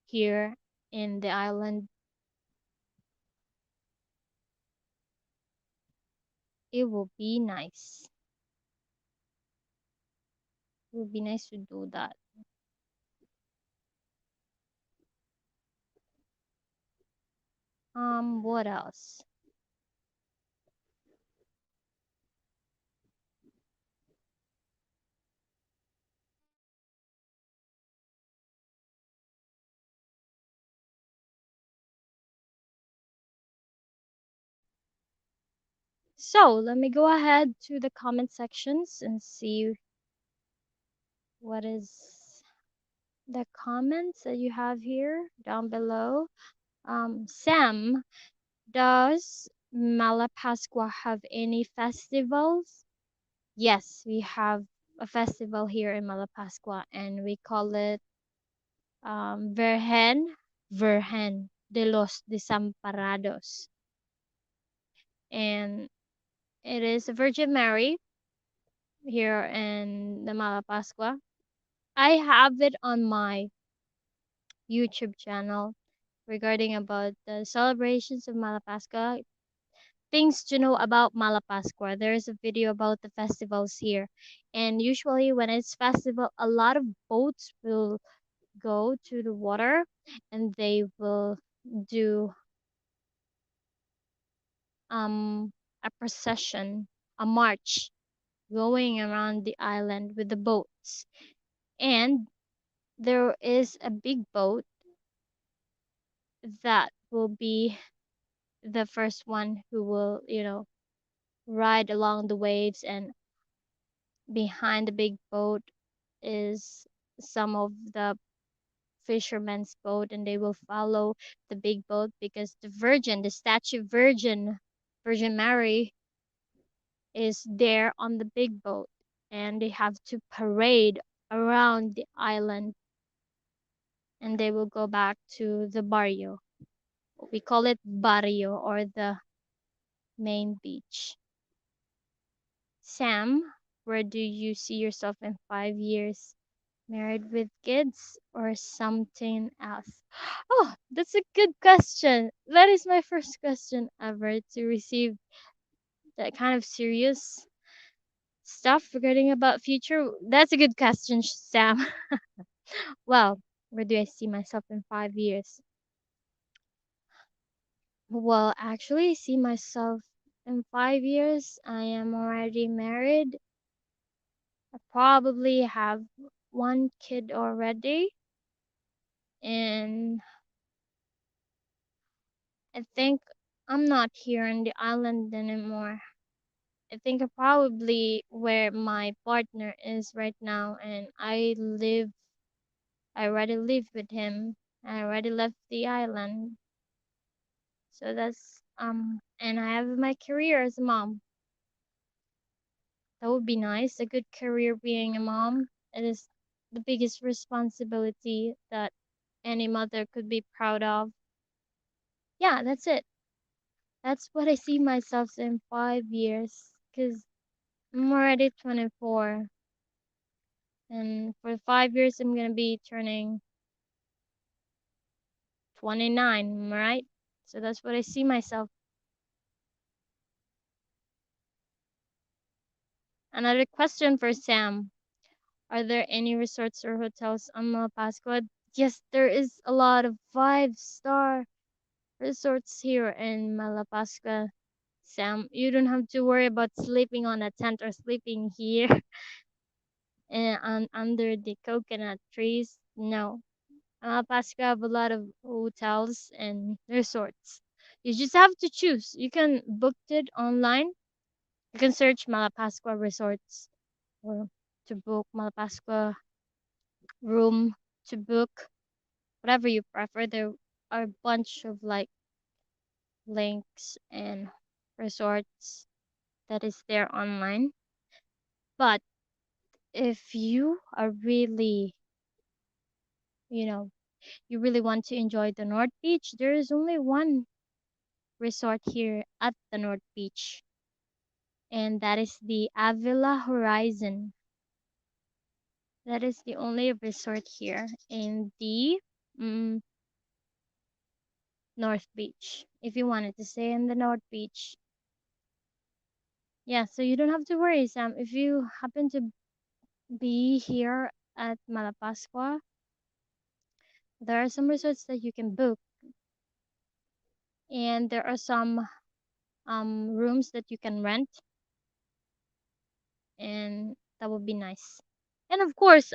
here in the island. It will be nice. It would be nice to do that. What else? So let me go ahead to the comment sections and see what is the comments that you have here down below. Sam, does Malapascua have any festivals? Yes, we have a festival here in Malapascua and we call it Virgen de los Desamparados. And it is a Virgin Mary here in the Malapascua. I have it on my YouTube channel regarding about the celebrations of Malapascua. Things to know about Malapascua. There is a video about the festivals here. And usually when it's festival, a lot of boats will go to the water and they will do um a procession a march going around the island with the boats. And there is a big boat that will be the first one who will, ride along the waves, and behind the big boat is some of the fishermen's boat, and they will follow the big boat because the statue Virgin Mary is there on the big boat, and they have to parade around the island, and they will go back to the barrio. We call it barrio, or the main beach. Sam, where do you see yourself in 5 years? Married with kids or something else? Oh, that's a good question. That is my first question ever to receive that kind of serious stuff regarding about future. That's a good question, Sam. Well, where do I see myself in 5 years? Well, actually, I see myself in 5 years. I am already married. I probably have one kid already, and I think I'm not here in the island anymore. I think I probably where my partner is right now, and I already live with him. I already left the island. So and I have my career as a mom. That would be nice. A good career being a mom. It is the biggest responsibility that any mother could be proud of. Yeah, that's it. That's what I see myself in 5 years. Because I'm already 24. And for 5 years, I'm going to be turning 29, right? So that's what I see myself. Another question for Sam. Are there any resorts or hotels on Malapascua? Yes, there is a lot of 5-star resorts here in Malapascua. Sam, you don't have to worry about sleeping on a tent or sleeping here and under the coconut trees. No, Malapascua have a lot of hotels and resorts. You just have to choose. You can book it online. You can search Malapascua resorts or to book Malapascua room to book whatever you prefer. There are a bunch of like links and resorts that is there online. But if you are really, you know, you really want to enjoy the North Beach, there is only one resort here at the North Beach, and that is the Avila Horizon. That is the only resort here in the mm, North Beach. If you wanted to stay in the North Beach, yeah, so you don't have to worry, Sam. If you happen to be here at Malapascua, there are some resorts that you can book, and there are some rooms that you can rent, and that would be nice. And of course,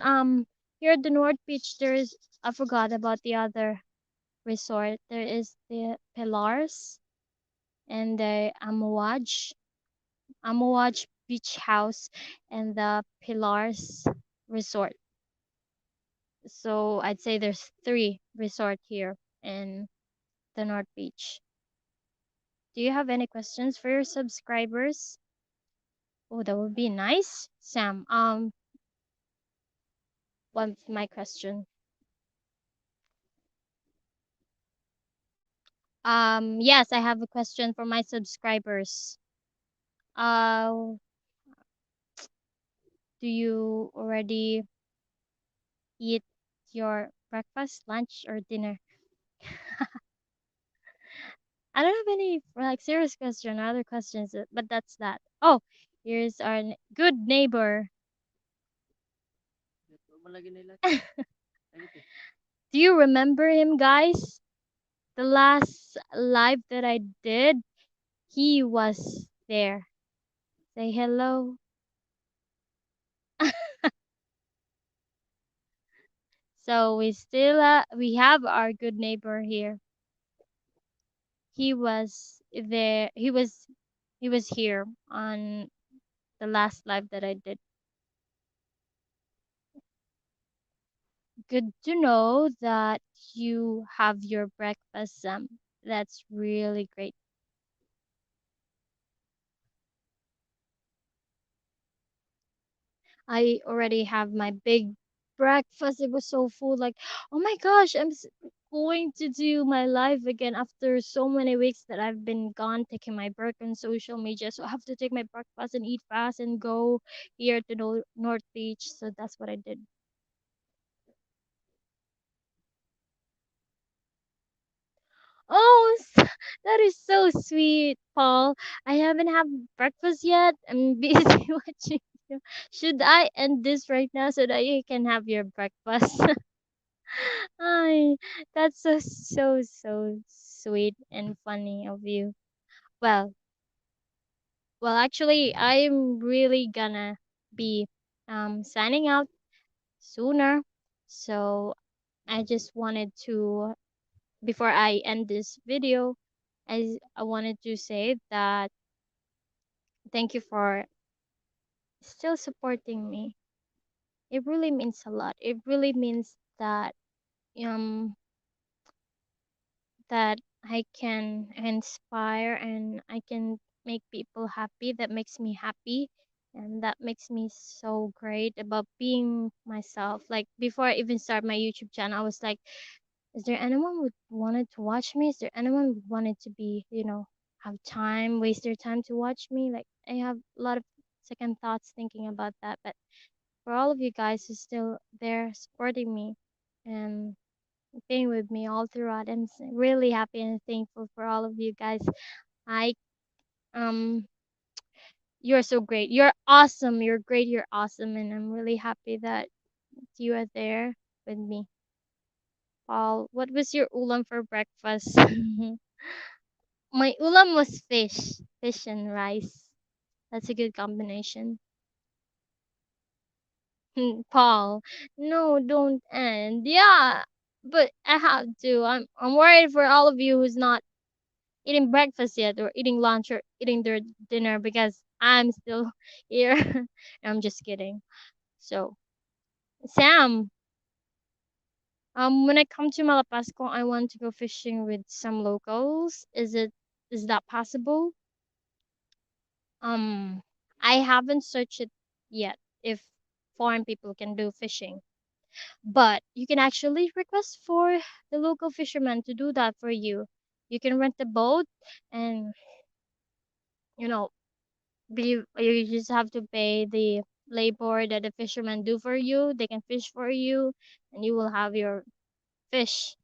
here at the North Beach, there is I forgot about the other resort. There is the Pillars and the Amawaj Beach House, and the Pillars Resort. So I'd say there's 3 resort here in the North Beach. Do you have any questions for your subscribers? Oh, that would be nice, Sam. What's my question? Yes, I have a question for my subscribers. Uh, do you already eat your breakfast, lunch, or dinner? I don't have any like serious question or other questions, but that's that. Oh, here's our good neighbor. Do you remember him, guys? The last live that I did, he was there. Say hello. So we have our good neighbor here. He was there. He was here on the last live that I did. Good to know that you have your breakfast, Sam. That's really great. I already have my big breakfast. It was so full. Like, oh my gosh, going to do my live again after so many weeks that I've been gone taking my break on social media. So I have to take my breakfast and eat fast and go here to North Beach. So that's what I did. Oh, that is so sweet, Paul. I haven't had breakfast yet. I'm busy watching you. Should I end this right now so that you can have your breakfast? Ay, that's so sweet and funny of you. Well, well, actually, I'm really gonna be signing out sooner. So I just wanted to, before I end this video, I wanted to say that thank you for still supporting me. It really means a lot. It really means um that I can inspire and I can make people happy. That makes me happy. And that makes me so great about being myself. Like before I even start my YouTube channel, I was like, is there anyone would wanted to watch me? Is there anyone who wanted to be, have time, waste their time to watch me? Like I have a lot of second thoughts thinking about that. But for all of you guys who's still there supporting me and being with me all throughout. I'm really happy and thankful for all of you guys. I um you're so great. You're awesome. You're great. You're awesome and I'm really happy that you are there with me. Paul, what was your ulam for breakfast? My ulam was fish. Fish and rice. That's a good combination. Paul, no, don't end. Yeah, but I have to. I'm worried for all of you who's not eating breakfast yet or eating lunch or eating their dinner because I'm still here. I'm just kidding. So, Sam, when I come to Malapasco, I want to go fishing with some locals. Is that possible? Um, I haven't searched it yet if foreign people can do fishing, but you can actually request for the local fisherman to do that for you. You can rent a boat and you know you just have to pay the labor that the fishermen do for you. They can fish for you, and you will have your fish.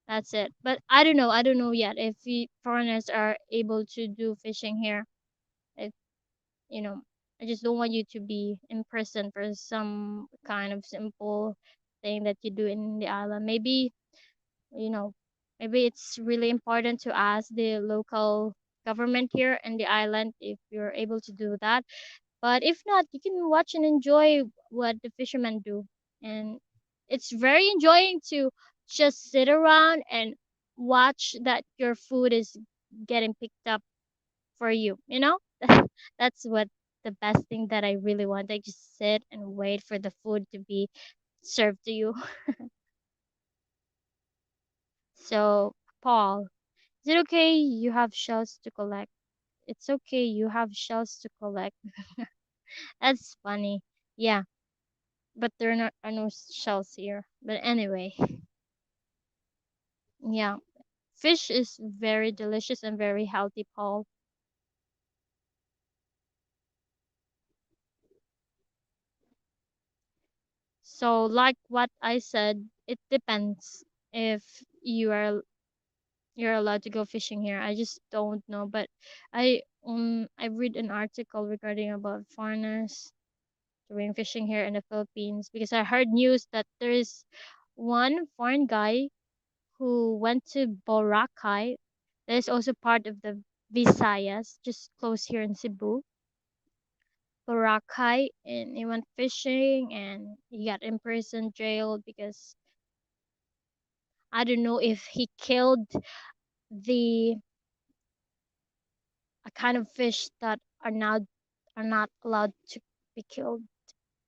That's it. But I don't know. I don't know yet if foreigners are able to do fishing here. If you know, I just don't want you to be in prison for some kind of simple thing that you do in the island. You know, maybe it's really important to ask the local government here in the island if you're able to do that. But if not, you can watch and enjoy what the fishermen do. And it's very enjoying to just sit around and watch that your food is getting picked up for you, you know? That's what the best thing that I really want. I just sit and wait for the food to be served to you. So, Paul, is it okay you have shells to collect? It's okay, you have shells to collect. That's funny. Yeah. But there are no shells here. But anyway, yeah, fish is very delicious and very healthy, Paul. So, like what I said, it depends if you are you're allowed to go fishing here. I just don't know, but I read an article regarding about foreigners doing fishing here in the Philippines because I heard news that there is one foreign guy who went to Boracay. That is also part of the Visayas, just close here in Cebu, Boracay, and he went fishing and he got imprisoned, jailed because I don't know if he killed the a kind of fish that are not allowed to be killed.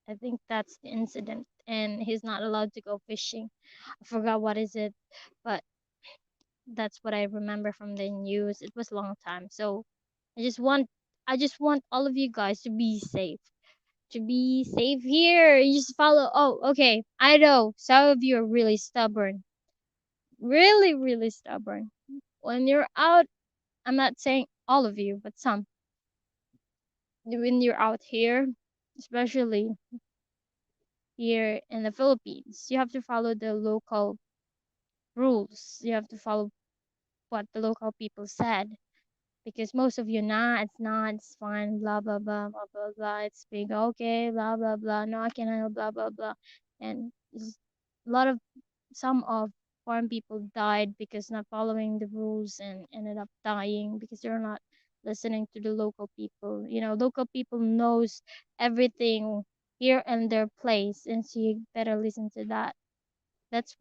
I think that's the incident, and he's not allowed to go fishing. I forgot what is it, but that's what I remember from the news. It was a long time, so I just want I just want all of you guys to be safe. To be safe here, you just follow. Oh, okay. I know some of you are really stubborn, really, really stubborn. When you're out, I'm not saying all of you, but some. When you're out here, especially here in the Philippines, you have to follow the local rules. You have to follow what the local people said because most of you, nah, it's not, it's fine, blah blah blah blah blah blah. It's big, okay, blah blah blah. No, I can handle blah blah blah, and a lot of some of foreign people died because not following the rules and ended up dying because they're not listening to the local people. You know, local people knows everything here and their place, and so you better listen to that. That's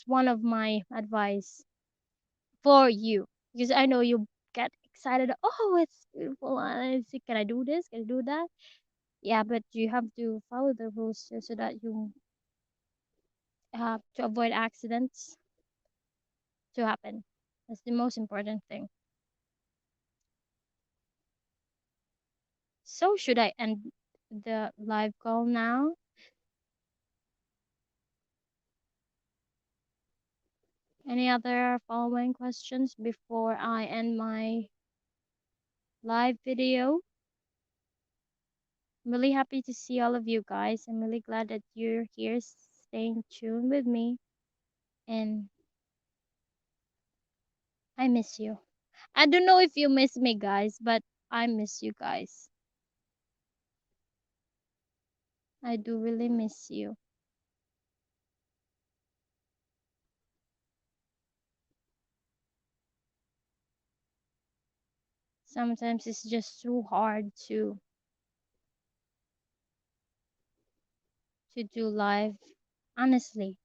one of my advice for you because I know you get excited. Oh, it's beautiful. I see, can I do this? Can I do that? Yeah, but you have to follow the rules so that you have to avoid accidents to happen. That's the most important thing. So should I end the live call now? Any other following questions before I end my live video? I'm really happy to see all of you guys. I'm really glad that you're here staying tuned with me. And I miss you. I don't know if you miss me, guys, but I miss you guys. I do really miss you. Sometimes it's just too hard to do live. Honestly,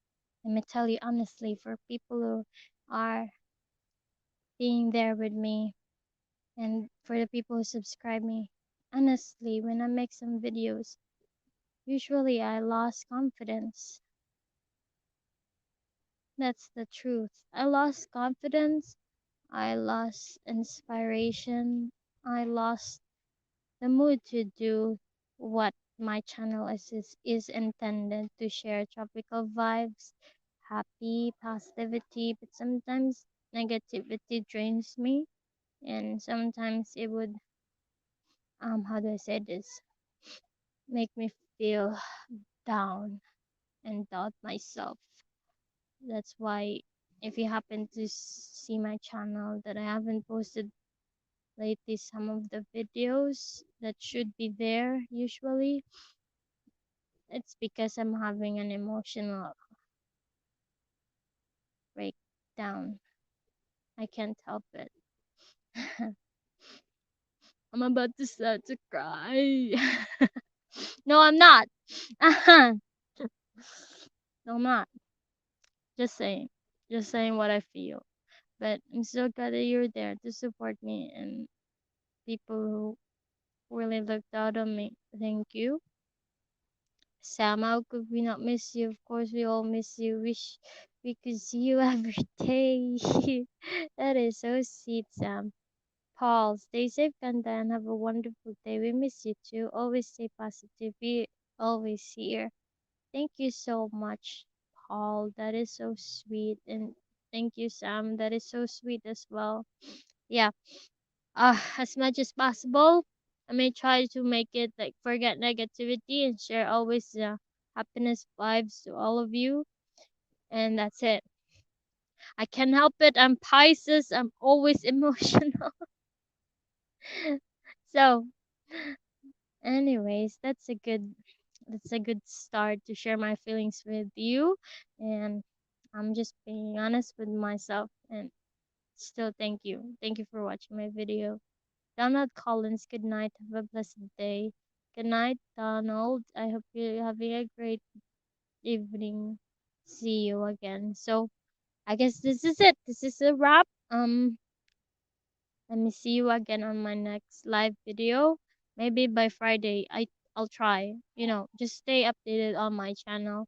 let me tell you honestly, for people who are being there with me and for the people who subscribe me, honestly, when I make some videos, usually I lost confidence. That's the truth. I lost confidence. I lost inspiration. I lost the mood to do what my channel is intended to share tropical vibes, happy positivity, but sometimes negativity drains me and sometimes it would how do I say this, make me feel down and doubt myself. That's why if you happen to see my channel that I haven't posted lately some of the videos that should be there usually, it's because I'm having an emotional breakdown. I can't help it. I'm about to start to cry. No, I'm not. No, I'm not. Just saying. Just saying what I feel. But I'm so glad that you're there to support me and people who really looked out on me. Thank you. Sam, how could we not miss you? Of course, we all miss you. Wish we could see you every day. That is so sweet, Sam. Paul, stay safe, Kanda, and have a wonderful day. We miss you too. Always stay positive. We always here. Thank you so much, Paul. That is so sweet. And thank you, Sam. That is so sweet as well. Yeah. As much as possible, I may try to make it like forget negativity and share always the happiness vibes to all of you. And that's it. I can't help it. I'm Pisces. I'm always emotional. So, anyways, that's a good start to share my feelings with you, and I'm just being honest with myself and Still, thank you. Thank you for watching my video. Donald Collins, good night. Have a blessed day. Good night, Donald. I hope you're having a great evening. See you again. So I guess this is it. This is a wrap. Let me see you again on my next live video. Maybe by Friday. I'll try. Just stay updated on my channel,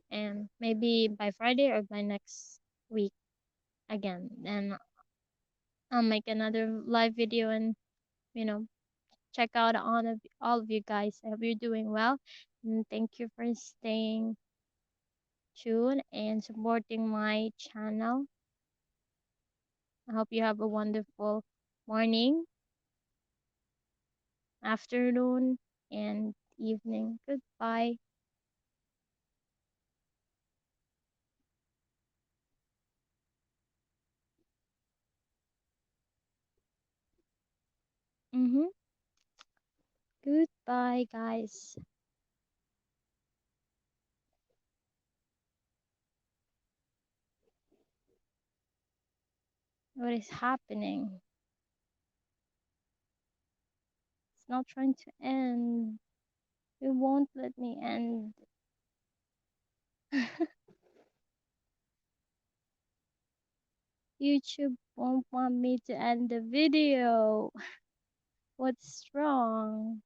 and maybe by Friday or by next week again. And I'll make another live video and you know check out on all of you guys. I hope you're doing well, and thank you for staying tuned and supporting my channel. I hope you have a wonderful morning, afternoon, and evening. Goodbye. Mm-hmm. Goodbye, guys. What is happening? It's not trying to end. It won't let me end. YouTube won't want me to end the video. What's wrong?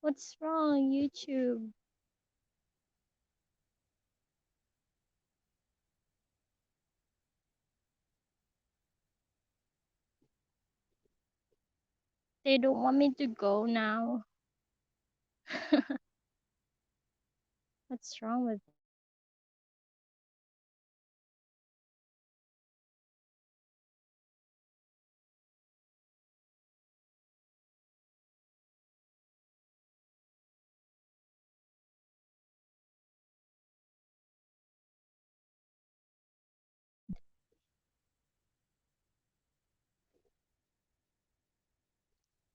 What's wrong, YouTube? They don't want me to go now. What's wrong with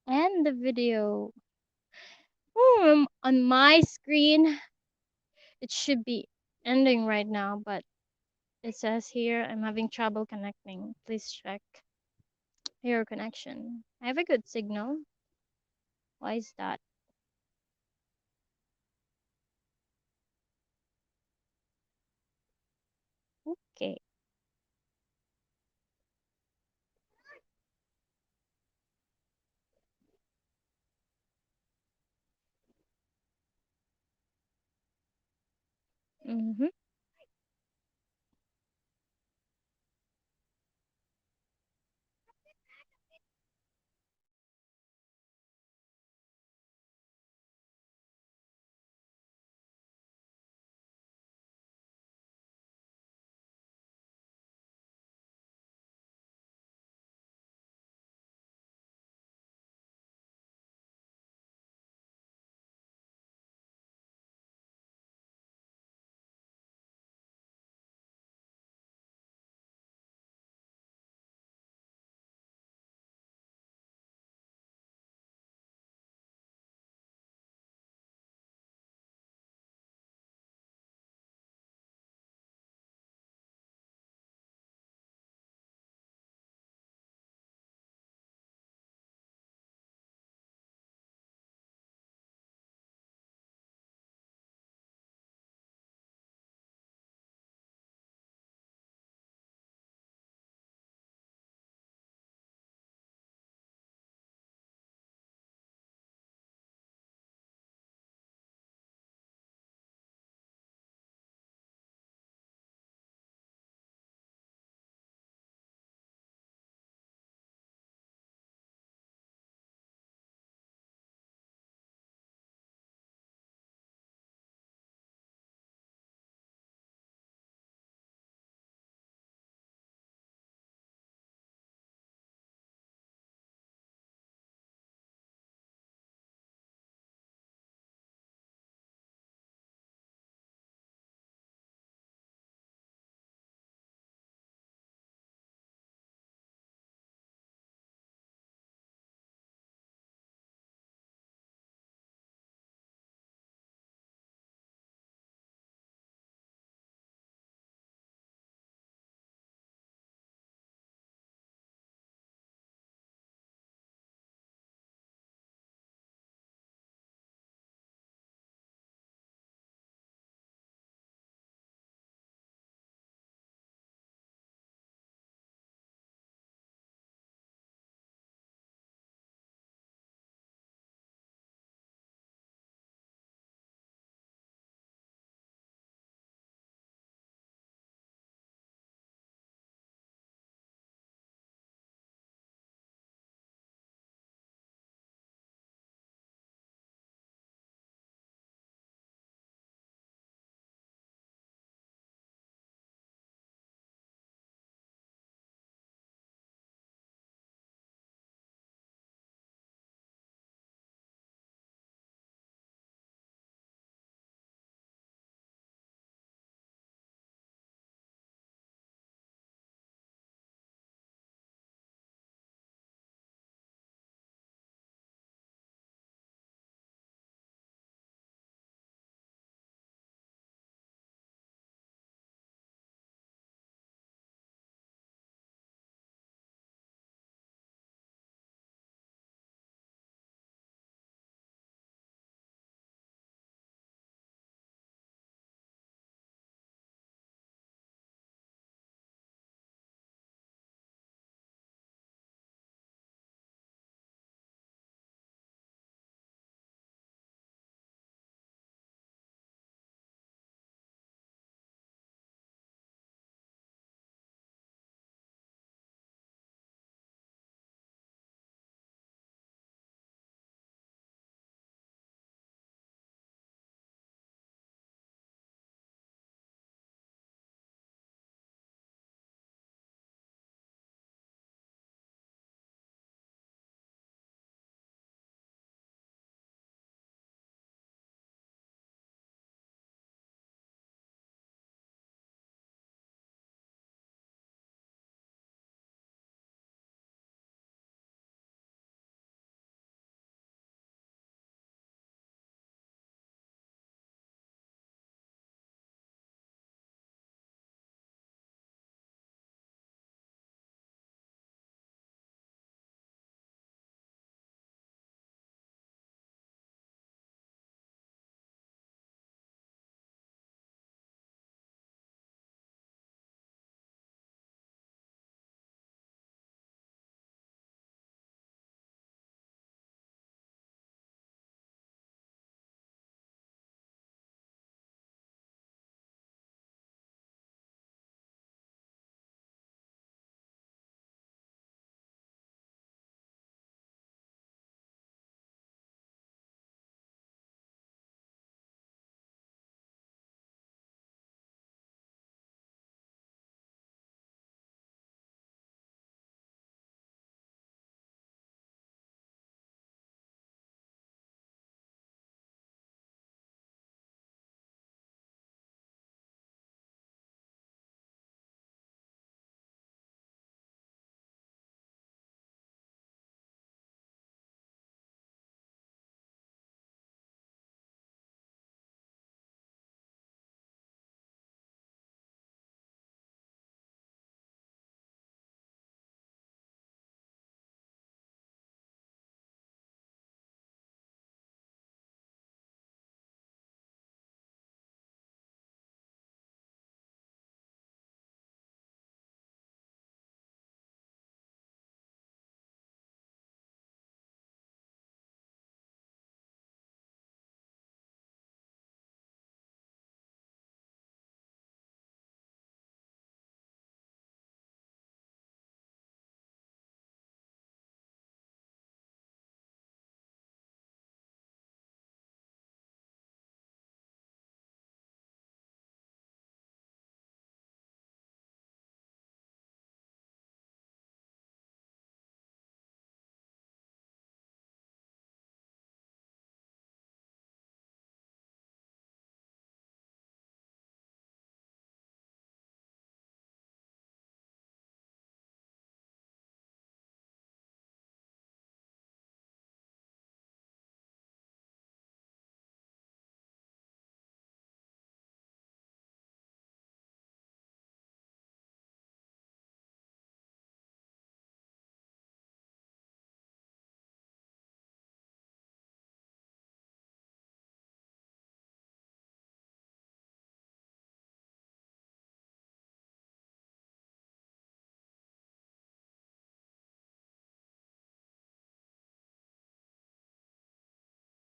end the video? On my screen, it should be ending right now, but it says here I'm having trouble connecting. Please check your connection. I have a good signal. Why is that? Okay. Mm-hmm.